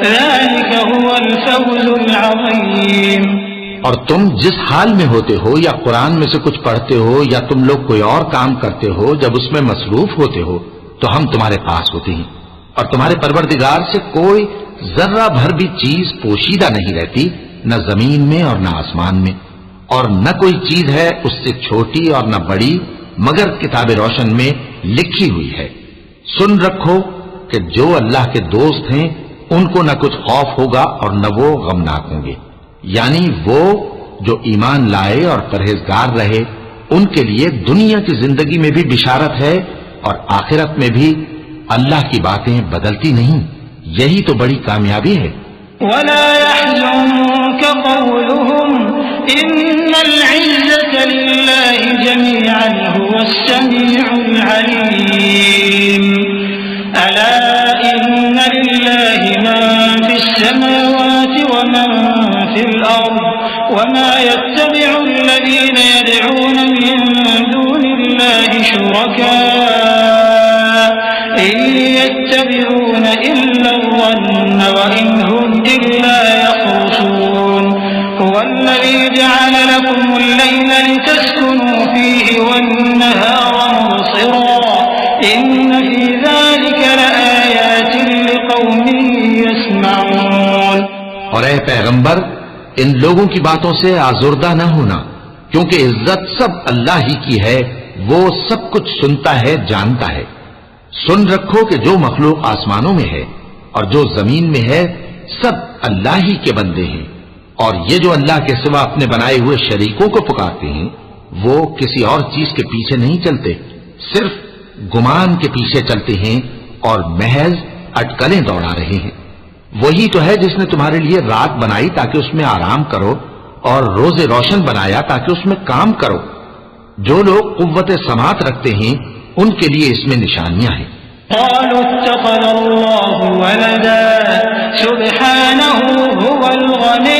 ज़ालिका हुवल फ़ौज़ुल अज़ीम। और तुम जिस हाल में होते हो या कुरान में से कुछ पढ़ते हो या तुम लोग कोई और काम करते हो, जब उसमें मसरूफ होते हो तो हम तुम्हारे पास होते हैं और तुम्हारे परवरदिगार से कोई जर्रा भर भी चीज पोशीदा नहीं रहती, न जमीन में और न आसमान में, और न कोई चीज है उससे छोटी और न बड़ी मगर किताब रोशन में लिखी हुई है। सुन रखो कि जो अल्लाह के दोस्त हैं उनको न कुछ खौफ होगा और न वो गमनाक होंगे, यानी वो जो ईमान लाए और परहेजगार रहे उनके लिए दुनिया की जिंदगी में भी बिशारत है और आखिरत में भी अल्लाह की बातें बदलती नहीं। यही तो बड़ी कामयाबी है। वला यहज़ुनका क़ौलुहुम इन्नल इज़्ज़ता लिल्लाहि जमीअन हुवस समीउल अलीम। अला इन्ना लिल्लाहि मन फिस समावाति व मन फिल अर्द वमा यत्तबिउ अल्लज़ीना यदऊन मिन दूनिल्लाहि शुरका इन यत्तबिऊन इल्ला ज़न्न व इन हुम इल्ला यख़रुसून। हुवल्लज़ी जअल लकुमुल लैला लितस्कुनू फीहि वन्नहार मुबसिरा इन्न फी ज़ालिका लआयातिन लिक़ौमिन यस्मऊन। और ऐ पैगंबर, इन लोगों की बातों से आजुर्दा न होना, क्योंकि इज्जत सब अल्लाह ही की है, वो सब कुछ सुनता है, जानता है। सुन रखो कि जो मखलूक आसमानों में है और जो जमीन में है सब अल्लाह ही के बंदे हैं, और ये जो अल्लाह के सिवा अपने बनाए हुए शरीकों को पुकारते हैं वो किसी और चीज के पीछे नहीं चलते, सिर्फ गुमान के पीछे चलते हैं और महज अटकलें दौड़ा रहे हैं। वही तो है जिसने तुम्हारे लिए रात बनाई ताकि उसमें आराम करो और रोजे रोशन बनाया ताकि उसमें काम करो। जो लोग कुव्वत समात रखते हैं उनके लिए इसमें निशानियां हैं। क़ालू इत्तख़ज़ल्लाहु वलदा सुब्हानहु हुवल गनी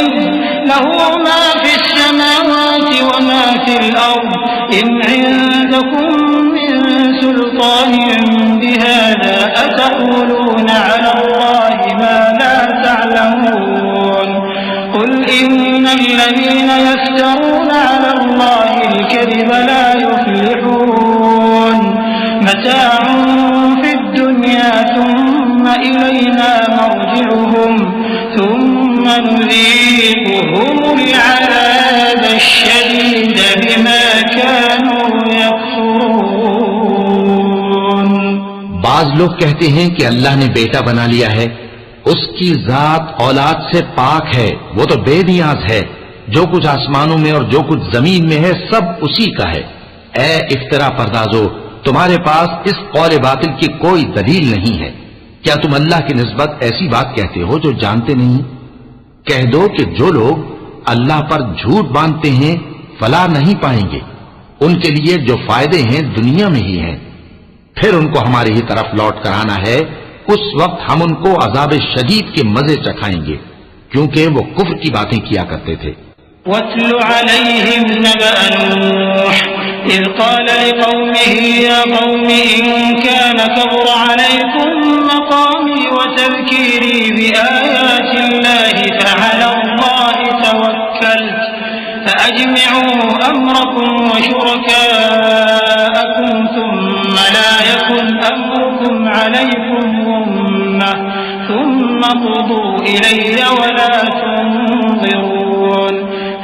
लहू मा फिस समावाति व मा फिल अर्द इन इंदकुम मिन सुल्तानिन बिहाज़ा अतक़ूलूना अला अल्लाहि मा ला तअलमून। क़ुल इन्नल लज़ीना यफ्तरूना अला अल्लाहिल कज़िबा ला युफ़्लिहून। मताउन फिद दुनिया थुम्मा इलैना मर्जिउहुम थुम्मा नुज़ीक़ुहुमुल अज़ाबश शदीद बिमा कानू यकफुरून। बाज लोग कहते हैं कि अल्लाह ने बेटा बना लिया है। उसकी जात औलाद से पाक है, वो तो बेनियाज है। जो कुछ आसमानों में और जो कुछ जमीन में है सब उसी का है। ए इफ्तरा परदाजो, तुम्हारे पास इस कौल बातिल की कोई दलील नहीं है। क्या तुम अल्लाह की निस्बत ऐसी बात कहते हो जो जानते नहीं? कह दो कि जो लोग अल्लाह पर झूठ बांधते हैं फलाह नहीं पाएंगे, उनके लिए जो फायदे हैं दुनिया में ही हैं। फिर उनको हमारी ही तरफ लौट कर आना है, उस वक्त हम उनको अजाब शदीद के मजे चखाएंगे, क्योंकि वो कुफ्र की बातें किया करते थे। वत्लु अलैहिम नबअ नूह इज़ क़ाल लिक़ौमिही या क़ौमि इन कान कबुरा अलैकुम मक़ामी व तज़कीरी बिआयातिल्लाहि फ़अलल्लाहि तवक्कलtu फ़अजमिऊ अम्रकुम व शुरकाअकुम थुम्मा ला यकुन अम्रुकुम अलैकुम गुम्मह थुम्मा क़ुदू इलैया व ला तुनज़िरून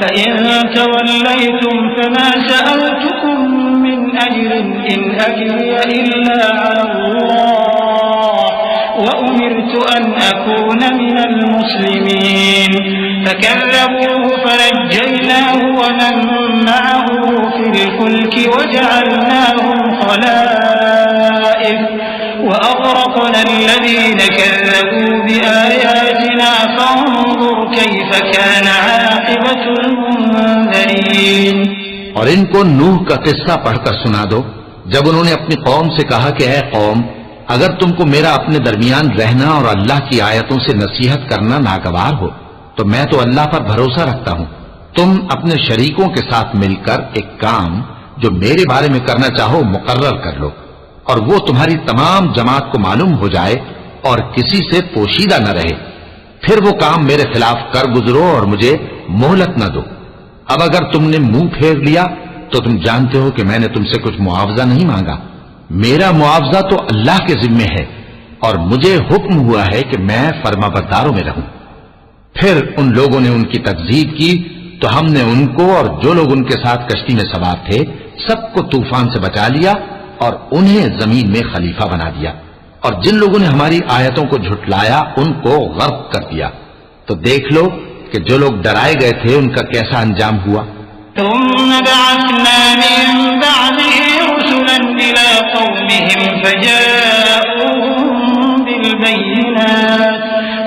फ़इन तवल्लैतुम फ़मा सअलतुकुम मिन अज्रिन इन अज्रिय इल्ला अलल्लाह व उमिरतु अन अकून मिनल मुस्लिमीन फ़कज़्ज़बूहु फ़नज्जयनाहु व मन मअहु फ़िल फ़ुल्कि वजअलनाहुम ख़लाइफ़ वअग़रक़ना الذين كذبوا بآياتنا فانظر كيف كان عاقبة المنذرين। और इनको नूह का किस्सा पढ़कर सुना दो, जब उन्होंने अपनी कौम से कहा कि ऐ कौम, अगर तुमको मेरा अपने दरमियान रहना और अल्लाह की आयतों से नसीहत करना नागवार हो तो मैं तो अल्लाह पर भरोसा रखता हूं। तुम अपने शरीकों के साथ मिलकर एक काम जो मेरे बारे में करना चाहो मुकर्रर कर लो, और वो तुम्हारी तमाम जमात को मालूम हो जाए और किसी से पोशीदा न रहे। फिर वो काम मेरे खिलाफ कर गुजरो और मुझे मोहलत न दो। अब अगर तुमने मुंह फेर लिया तो तुम जानते हो कि मैंने तुमसे कुछ मुआवजा नहीं मांगा। मेरा मुआवजा तो अल्लाह के जिम्मे है और मुझे हुक्म हुआ है कि मैं फरमाबरदारों में रहूं। फिर उन लोगों ने उनकी तकजीब की तो हमने उनको और जो लोग उनके साथ कश्ती में सवार थे सबको तूफान से बचा लिया और उन्हें जमीन में खलीफा बना दिया, और जिन लोगों ने हमारी आयतों को झुटलाया उनको गर्क कर दिया। तो देख लो कि जो लोग डराए गए थे उनका कैसा अंजाम हुआ। थुम्मा बअस्ना मिन बअदिही रुसुलन इला कौमिहिम फजाऊहुम बिलबय्यिनात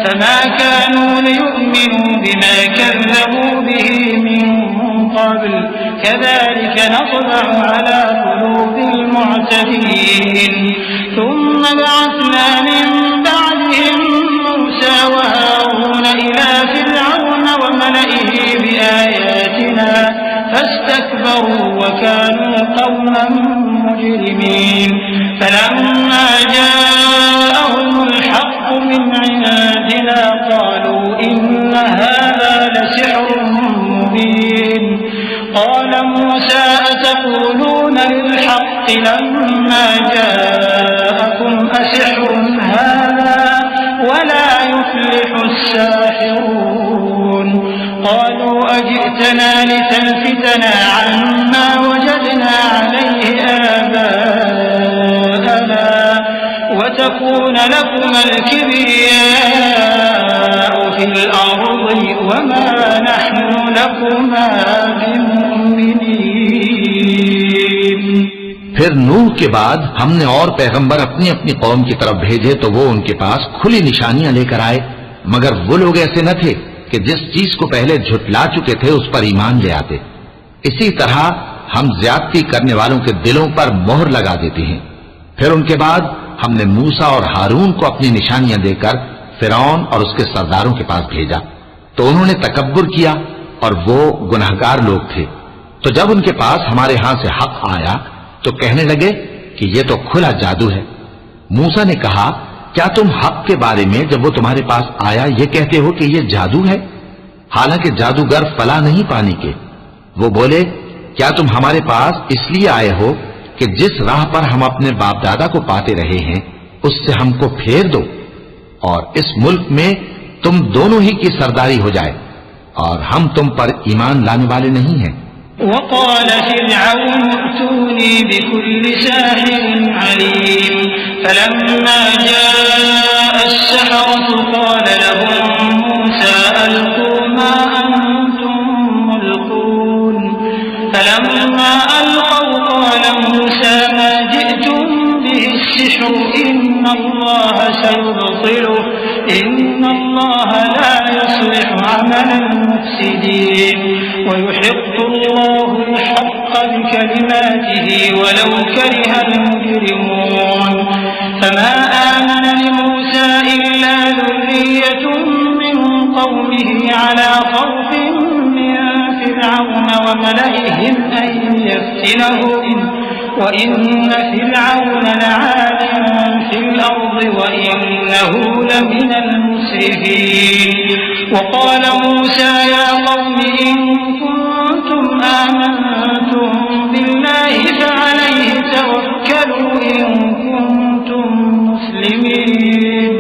फमा कानू लियु'मिनू बिमा कज़्ज़बू बिही मिन क़ब्ल कज़ालिक नत्बअु अला क़ुलूबिल मु'तदीन। थुम्मा बअस्ना मिन बअदिहिम मूसा व हारून इला फ़िरऔन व मलइही बिआयातिना فاستكبروا وكانوا قوما مجرمين فلما جاءهم الحق من عندنا قالوا إن هذا لسحر مبين قال موسى أتقولون للحق لما جاءكم أسحر هذا ولا يفلح الساحرون قالوا أجئتنا لتلفتنا عما وجدنا عليه آباءنا وتكون لكما الكبرياء في الأرض وما نحن لكما بمؤمنين। फिर नूह के बाद हमने और पैगंबर अपनी अपनी कौम की तरफ भेजे तो वो उनके पास खुली निशानियां लेकर आए, मगर वो लोग ऐसे न थे कि जिस चीज को पहले झुटला चुके थे उस पर ईमान ले आते। इसी तरह हम ज्यादती करने वालों के दिलों पर मोहर लगा देते हैं। फिर उनके बाद हमने मूसा और हारून को अपनी निशानियां देकर फिरौन और उसके सरदारों के पास भेजा, तो उन्होंने तकब्बुर किया और वो गुनाहगार लोग थे। तो जब उनके पास हमारे यहां से हक आया तो कहने लगे कि ये तो खुला जादू है। मूसा ने कहा, क्या तुम हक के बारे में जब वो तुम्हारे पास आया ये कहते हो कि ये जादू है, हालांकि जादूगर फला नहीं पाने के। वो बोले, क्या तुम हमारे पास इसलिए आए हो कि जिस राह पर हम अपने बाप दादा को पाते रहे हैं उससे हमको फेर दो और इस मुल्क में तुम दोनों ही की सरदारी हो जाए, और हम तुम पर ईमान लाने वाले नहीं हैं। वक़ाल फ़िरऔन अतूनी बिकुल्लि साहिरिन अलीम फलम्मा जाअ अस्सहरतु क़ाल लहुम मूसा अल्क़ू मा अंतुम मुल्क़ून फलम्मा अलक़ौ क़ाल मूसा मा जि'तुम बिहि अस्सिह्रु इन्नल्लाह सयुबतिलुहु इन्नल्लाह ला युस्लिहु अमलल मुफ़्सिदीन वयुहिqqु अल्लाहु अल-हक़्क़ बिकलिमातिही वलौ करिहल मुजरिमून फमा आमन लिमूसा इल्ला ज़ुर्रिय्यतुम मिन क़ौमिही अला ख़ौफ़िन मिन फ़िरऔन वमलئिहिम अन यफ्तिनहुम وإن فرعون لعال في الأرض وإنه لمن المسرفين وقال موسى يا قوم إن كنتم آمنتم بالله فعليه توكلوا إن كنتم مسلمين।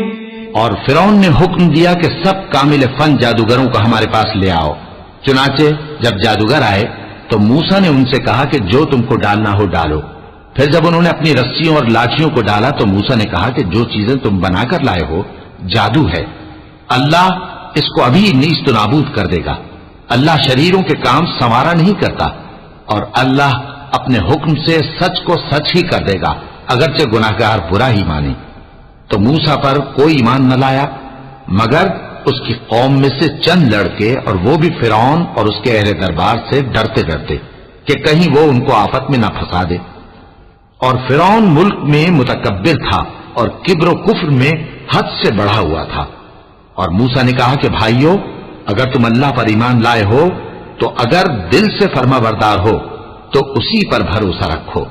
और फिरौन ने हुक्म दिया कि सब कामिल फन जादूगरों को हमारे पास ले आओ। चुनाचे जब जादूगर आए तो मूसा ने उनसे कहा कि जो तुमको डालना हो डालो। फिर जब उन्होंने अपनी रस्सियों और लाठियों को डाला तो मूसा ने कहा कि जो चीजें तुम बनाकर लाए हो जादू है, अल्लाह इसको अभी नीस्त नाबूद कर देगा। अल्लाह शरीरों के काम संवारा नहीं करता और अल्लाह अपने हुक्म से सच को सच ही कर देगा, अगरचे गुनाहगार बुरा ही माने। तो मूसा पर कोई ईमान न लाया मगर उसकी कौम में से चंद लड़के, और वो भी फिरौन और उसके अहले दरबार से डरते डरते कि कहीं वो उनको आफत में न फंसा दे। और फिरौन मुल्क में मुतकब्बिर था और किब्र कुफ्र में हद से बढ़ा हुआ था। और मूसा ने कहा कि भाइयों, अगर तुम अल्लाह पर ईमान लाए हो तो अगर दिल से फरमाबरदार हो तो उसी पर भरोसा रखो।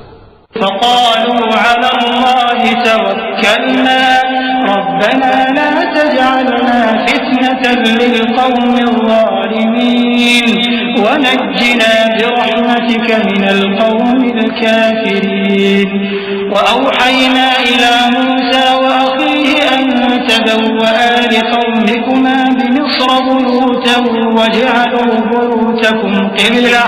फ़क़ालू अला अल्लाहि तवक्कलना रब्बना ला तजअलना फितनतन लिलक़ौमिज़ ज़ालिमीन वनज्जिना बिरहमतिक मिनल क़ौमिल काफ़िरीन वअवहयना इला मूसा वअख़ीहि अन तबव्वआ लिक़ौमिकुमा बिमिस्र बुयूतन वजअलू बुयूतकुम क़िबला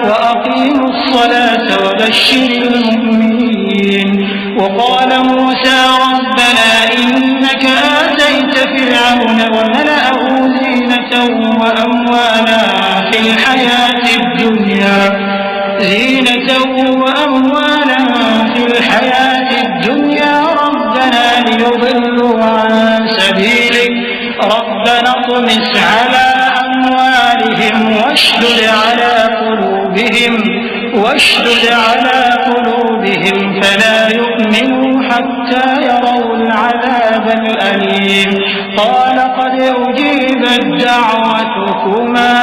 वअक़ीमुस सलाता वबश्शिरिल मुमिनीन وقال موسى ربنا إنك آتيت فرعون وملأه زينة وأموالا في الحياة الدنيا ربنا ليضلوا عن سبيلك ربنا اطمس على أموالهم واشدد على قلوبهم فلا يؤمنوا حتى يروا العذاب الأليم قال قد أجيبت دعوتكما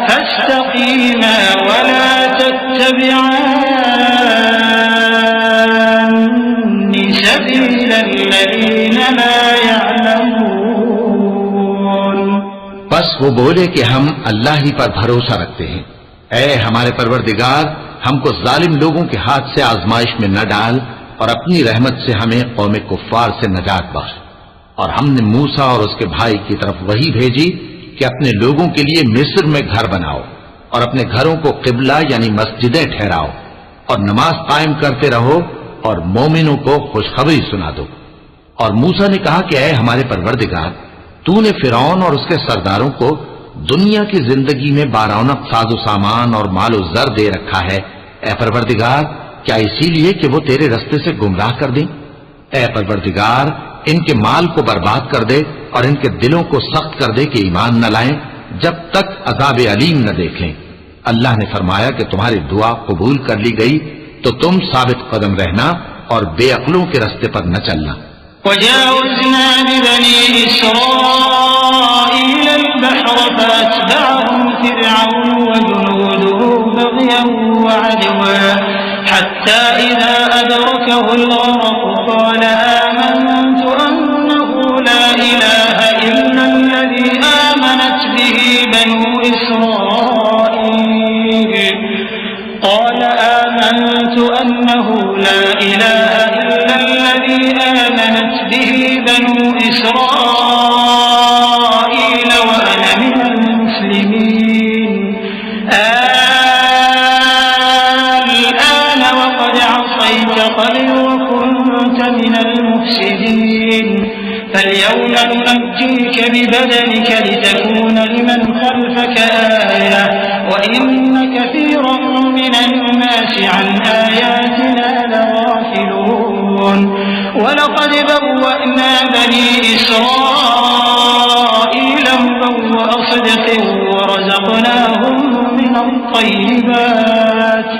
فاستقيما ولا تتبعان سبيل الذين لا يعلمون। बस वो बोले कि हम अल्लाह ही पर भरोसा रखते हैं। ऐ हमारे परवरदिगार, हमको जालिम लोगों के हाथ से आजमाइश में न डाल और अपनी रहमत से हमें कौम कुफ्फार से नजात बख्श। और हमने मूसा और उसके भाई की तरफ वही भेजी कि अपने लोगों के लिए मिस्र में घर बनाओ और अपने घरों को किबला यानी मस्जिदें ठहराओ और नमाज कायम करते रहो और मोमिनों को खुशखबरी सुना दो। और मूसा ने कहा कि ऐ हमारे परवरदिगार, तूने फिरौन और उसके सरदारों को दुनिया की जिंदगी में बारौनक साजो सामान और मालो जर दे रखा है। ऐ परवरदिगार, क्या इसीलिए कि वो तेरे रास्ते से गुमराह कर दें? ऐ परवरदिगार, इनके माल को बर्बाद कर दे और इनके दिलों को सख्त कर दे कि ईमान न लाएं जब तक अज़ाब अलीम न देख लें। अल्लाह ने फरमाया कि तुम्हारी दुआ कबूल कर ली गई तो तुम साबित कदम रहना और बेअक्लों के रास्ते पर न चलना। वजावज़ना बिबनी इस्राईल अल-बहर फअत्बअहुम फिरऔन वजुनूदुहु बग़यन वअदवा हत्ता इज़ा अदरकहु अल-गरक़ क़ाल आमनतु अन्नहु ला इलाहा इल्ला अल्लज़ी आमनत बिही बनु इस्राईल قال آمنت أنه لا إله إلا الذي آمنت به بنو إسرائيل وأنا من المسلمين الأرض وكنت من المفسدين فاليوم ننجيك ببدنك لتكون لمن خلفك آية وإن كثيرا من الناس عن آياتنا لغافلون ولقد بوأنا بني إسرائيل مبوأ صدق ورزقناهم من الطيبات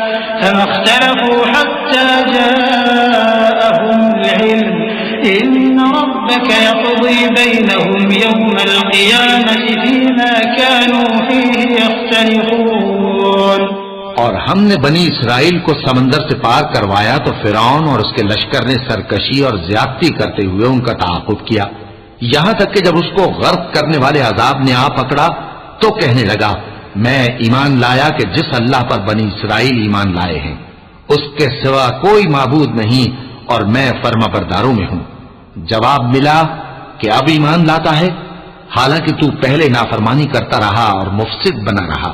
فما اختلفوا حتى جاءهم العلم إن ربك يقضي بينهم يوم القيامة فيما كانوا فيه يختلفون। और हमने बनी इसराइल को समंदर से पार करवाया तो फिरौन और उसके लश्कर ने सरकशी और ज्यादती करते हुए उनका ताक़ुब किया, यहां तक कि जब उसको गर्क करने वाले अजाब ने आ पकड़ा तो कहने लगा, मैं ईमान लाया कि जिस अल्लाह पर बनी इसराइल ईमान लाए हैं उसके सिवा कोई माबूद नहीं और मैं फर्माबरदारों में हूं। जवाब मिला कि अब ईमान लाता है, हालांकि तू पहले नाफरमानी करता रहा और मुफसिद बना रहा,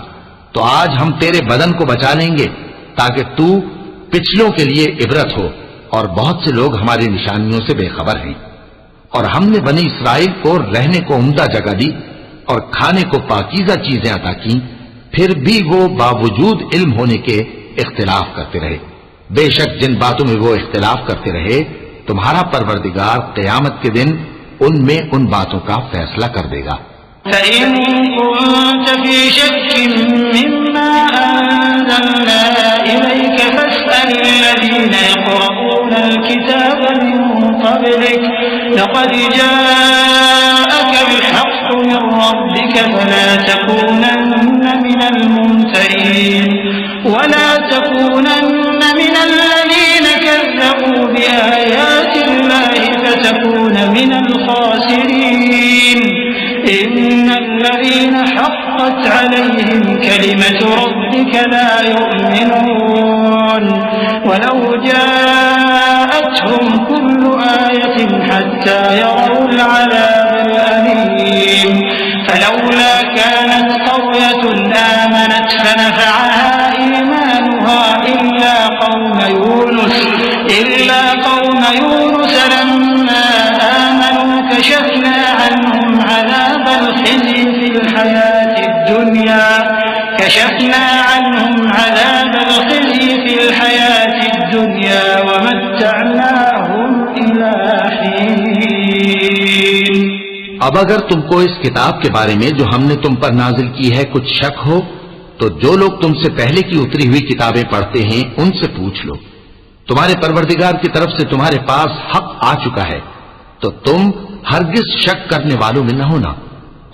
तो आज हम तेरे बदन को बचा लेंगे ताकि तू पिछलों के लिए इबरत हो, और बहुत से लोग हमारी निशानियों से बेखबर हैं। और हमने बनी इसराइल को रहने को उम्दा जगह दी और खाने को पाकीज़ा चीजें अता की, फिर भी वो बावजूद इल्म होने के इख्तिलाफ करते रहे। बेशक जिन बातों में वो इख्तिलाफ करते रहे तुम्हारा परवरदिगार क़यामत के दिन उनमें उन बातों का फैसला कर देगा। فإن كنت في شك مما أنزلنا إليك فاسأل الذين يقرؤون الكتاب من قبلك لقد جاءك الحق من ربك فلا تكونن من الممترين ولا تكونن من الذين كذبوا بآيات الله فتكون من الخاسرين إن الذين حقت عليهم كلمة ربك لا يؤمنون ولو جاءتهم كل آية حتى يروا العذاب الأليم فلولا كانت قرية آمنت فنفعها إيمانها إلا قوم يونس لما آمنوا كشفنا عنهم عذاب الخزي في الحياة الدنيا ومتعناهم إلى حين। अब अगर तुमको इस किताब के बारे में जो हमने तुम पर नाजिल की है कुछ शक हो तो जो लोग तुमसे पहले की उतरी हुई किताबें पढ़ते हैं उनसे पूछ लो, तुम्हारे परवरदिगार की तरफ से तुम्हारे पास हक आ चुका है तो तुम हरगिज शक करने वालों में न होना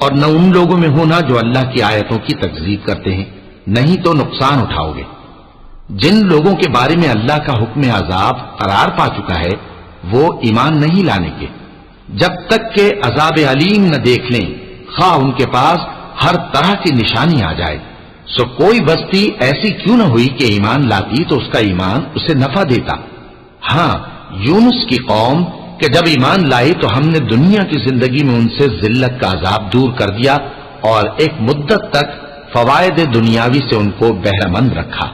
और न उन लोगों में होना जो अल्लाह की आयतों की तकज़ीब करते हैं, नहीं तो नुकसान उठाओगे। जिन लोगों के बारे में अल्लाह का हुक्म अजाब करार पा चुका है वो ईमान नहीं लाने के जब तक के अजाब अलीम न देख लें, खा उनके पास हर तरह की निशानी आ जाए। सो कोई बस्ती ऐसी क्यों न हुई कि ईमान लाती तो उसका ईमान उसे नफा देता। हां, यूनुस की कौम कि जब ईमान लाई तो हमने दुनिया की जिंदगी में उनसे जिल्लत का अजाब दूर कर दिया और एक मुद्दत तक फवायद दुनियावी से उनको बहरमंद रखा।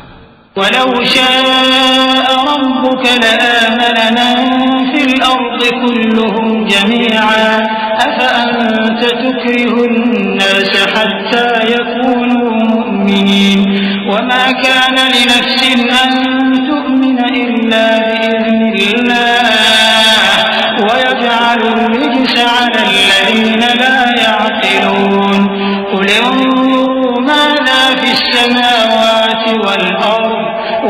वलौ शाअ रब्बुक लआमन मन फिल अर्द कुल्लुहुम जमीअन अफअंत तुक्रिहुन नास हत्ता यकूनू मुमिनीन वमा कान लिनफ्सिन अन तु'मिन इल्ला बिइज़्निल्लाह वयजअलु الرجس على الذين لا يعقلون قل انظروا ماذا في السماوات والأرض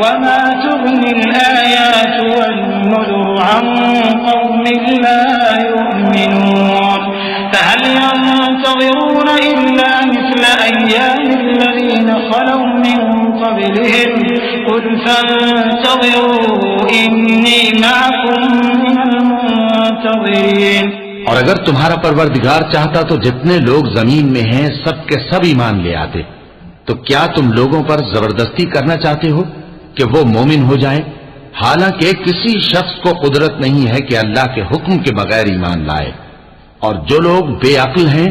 وما تغني الآيات والنذر عن قوم لا يؤمنون فهل ينتظرون إلا مثل أيام الذين خلوا من قبلهم قل فانتظروا إني معكم من المنتظرين। और अगर तुम्हारा परवरदिगार चाहता तो जितने लोग जमीन में हैं सब के सब ईमान ले आते, तो क्या तुम लोगों पर जबरदस्ती करना चाहते हो कि वो मोमिन हो जाएं? हालांकि किसी शख्स को कुदरत नहीं है कि अल्लाह के हुक्म के बगैर ईमान लाए, और जो लोग बेअक्ल हैं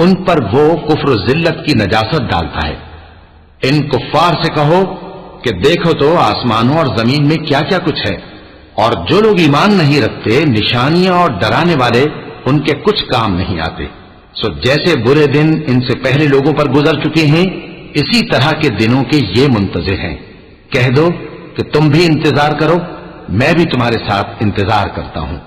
उन पर वो कुफ्र जिल्लत की नजासत डालता है। इन कुफ्फार से कहो कि देखो तो आसमानों और जमीन में क्या क्या कुछ है, और जो लोग ईमान नहीं रखते, निशानियां और डराने वाले उनके कुछ काम नहीं आते। सो जैसे बुरे दिन इनसे पहले लोगों पर गुजर चुके हैं, इसी तरह के दिनों के ये मुंतज़िर हैं। कह दो कि तुम भी इंतजार करो, मैं भी तुम्हारे साथ इंतजार करता हूँ।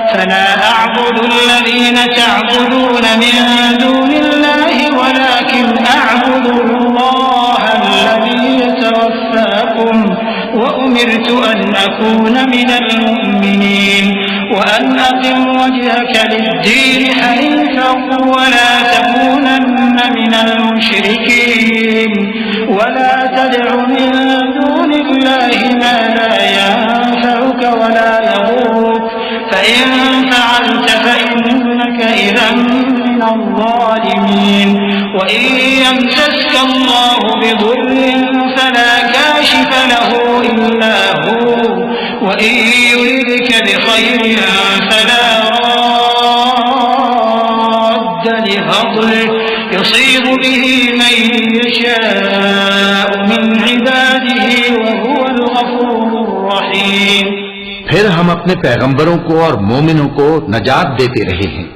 फला अअबुदुल्लज़ीन तअबुदून मिन दूनिल्लाहि वलाकिन अअबुदुल्लाहल्लज़ी यतवफ़्फ़ाकुम व उमिरतु अन अकून मिनल मुअ्मिनीन व अन अक़िम वजहक लिद्दीन हनीफ़न वला तकूनन्न मिनल मुश्रिकीन वला तदअ मिन दूनिल्लाहि मा ला यंफ़उक वला यضुरुक फ़इन फ़अल्त फ़इन्नक इज़न मिनल ज़ालिमीन व इन यमसस्क अल्लाहु बिदुर्रिन फ़ला काशिफ़ लहु इल्ला हु व इन युरिदक बिख़ैरिन फ़ला राद्द लिफ़ضलिह युसीब बिही मन यशाअ मिन इबादिही व हुवल गफूरुर रहीम। फिर हम अपने पैगंबरों को और मोमिनों को नजात देते रहे हैं,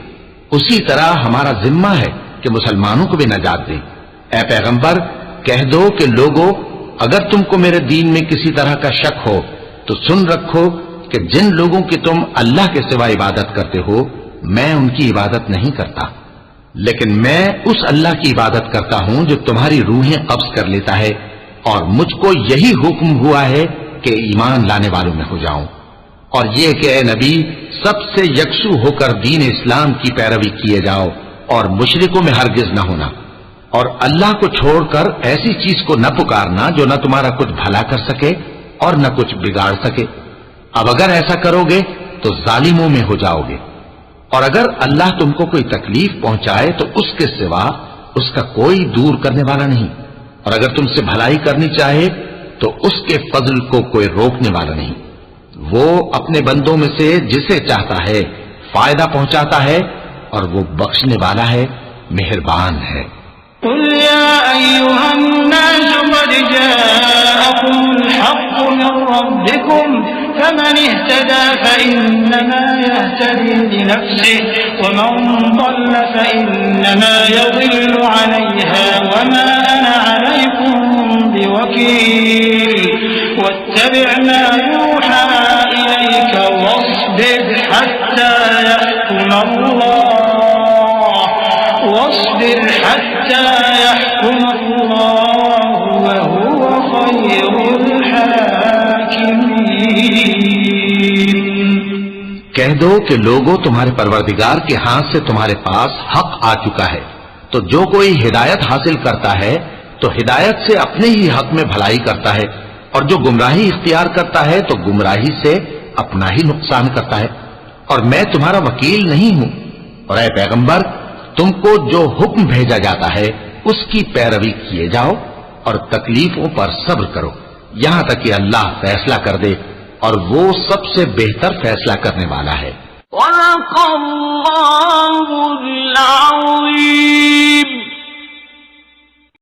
उसी तरह हमारा जिम्मा है कि मुसलमानों को भी नजात दें। ऐ पैगंबर, कह दो कि लोगों, अगर तुमको मेरे दीन में किसी तरह का शक हो तो सुन रखो कि जिन लोगों की तुम अल्लाह के सिवा इबादत करते हो, मैं उनकी इबादत नहीं करता, लेकिन मैं उस अल्लाह की इबादत करता हूं जो तुम्हारी रूहें कब्ज कर लेता है, और मुझको यही हुक्म हुआ है कि ईमान लाने वालों में हो जाऊं। और ये कि ए नबी, सबसे यकसू होकर दीन इस्लाम की पैरवी किए जाओ और मुशरिकों में हरगिज न होना, और अल्लाह को छोड़कर ऐसी चीज को न पुकारना जो न तुम्हारा कुछ भला कर सके और न कुछ बिगाड़ सके। अब अगर ऐसा करोगे तो जालिमों में हो जाओगे, और अगर अल्लाह तुमको कोई तकलीफ पहुंचाए तो उसके सिवा उसका कोई दूर करने वाला नहीं, और अगर तुमसे भलाई करनी चाहे तो उसके फजल को कोई रोकने वाला नहीं। वो अपने बंदों में से जिसे चाहता है फायदा पहुंचाता है, और वो बख्शने वाला है, मेहरबान है। कुल या अय्युहन्नास क़द जाअकुमुल हक़्क़ु मिन रब्बिकुम फमन इह्तदा फइन्नमा यह्तदी लिनफ्सिहि वमन ضل फइन्नमा यضिल्लु अलैहा वमा अना अलैकुम बिवकील वत्तबि' मा यूहा इलैक वस्बिर हत्ता यहकुम अल्लाह वहुव खैरुल हाकिमीन। कह दो कि लोगों, तुम्हारे परवरदिगार के हाथ से तुम्हारे पास हक आ चुका है, तो जो कोई हिदायत हासिल करता है तो हिदायत से अपने ही हक में भलाई करता है, और जो गुमराही इख्तियार करता है तो गुमराही से अपना ही नुकसान करता है, और मैं तुम्हारा वकील नहीं हूं। और ऐ पैगंबर, तुमको जो हुक्म भेजा जाता है उसकी पैरवी किए जाओ और तकलीफों पर सब्र करो, यहां तक कि अल्लाह फैसला कर दे, और वो सबसे बेहतर फैसला करने वाला है।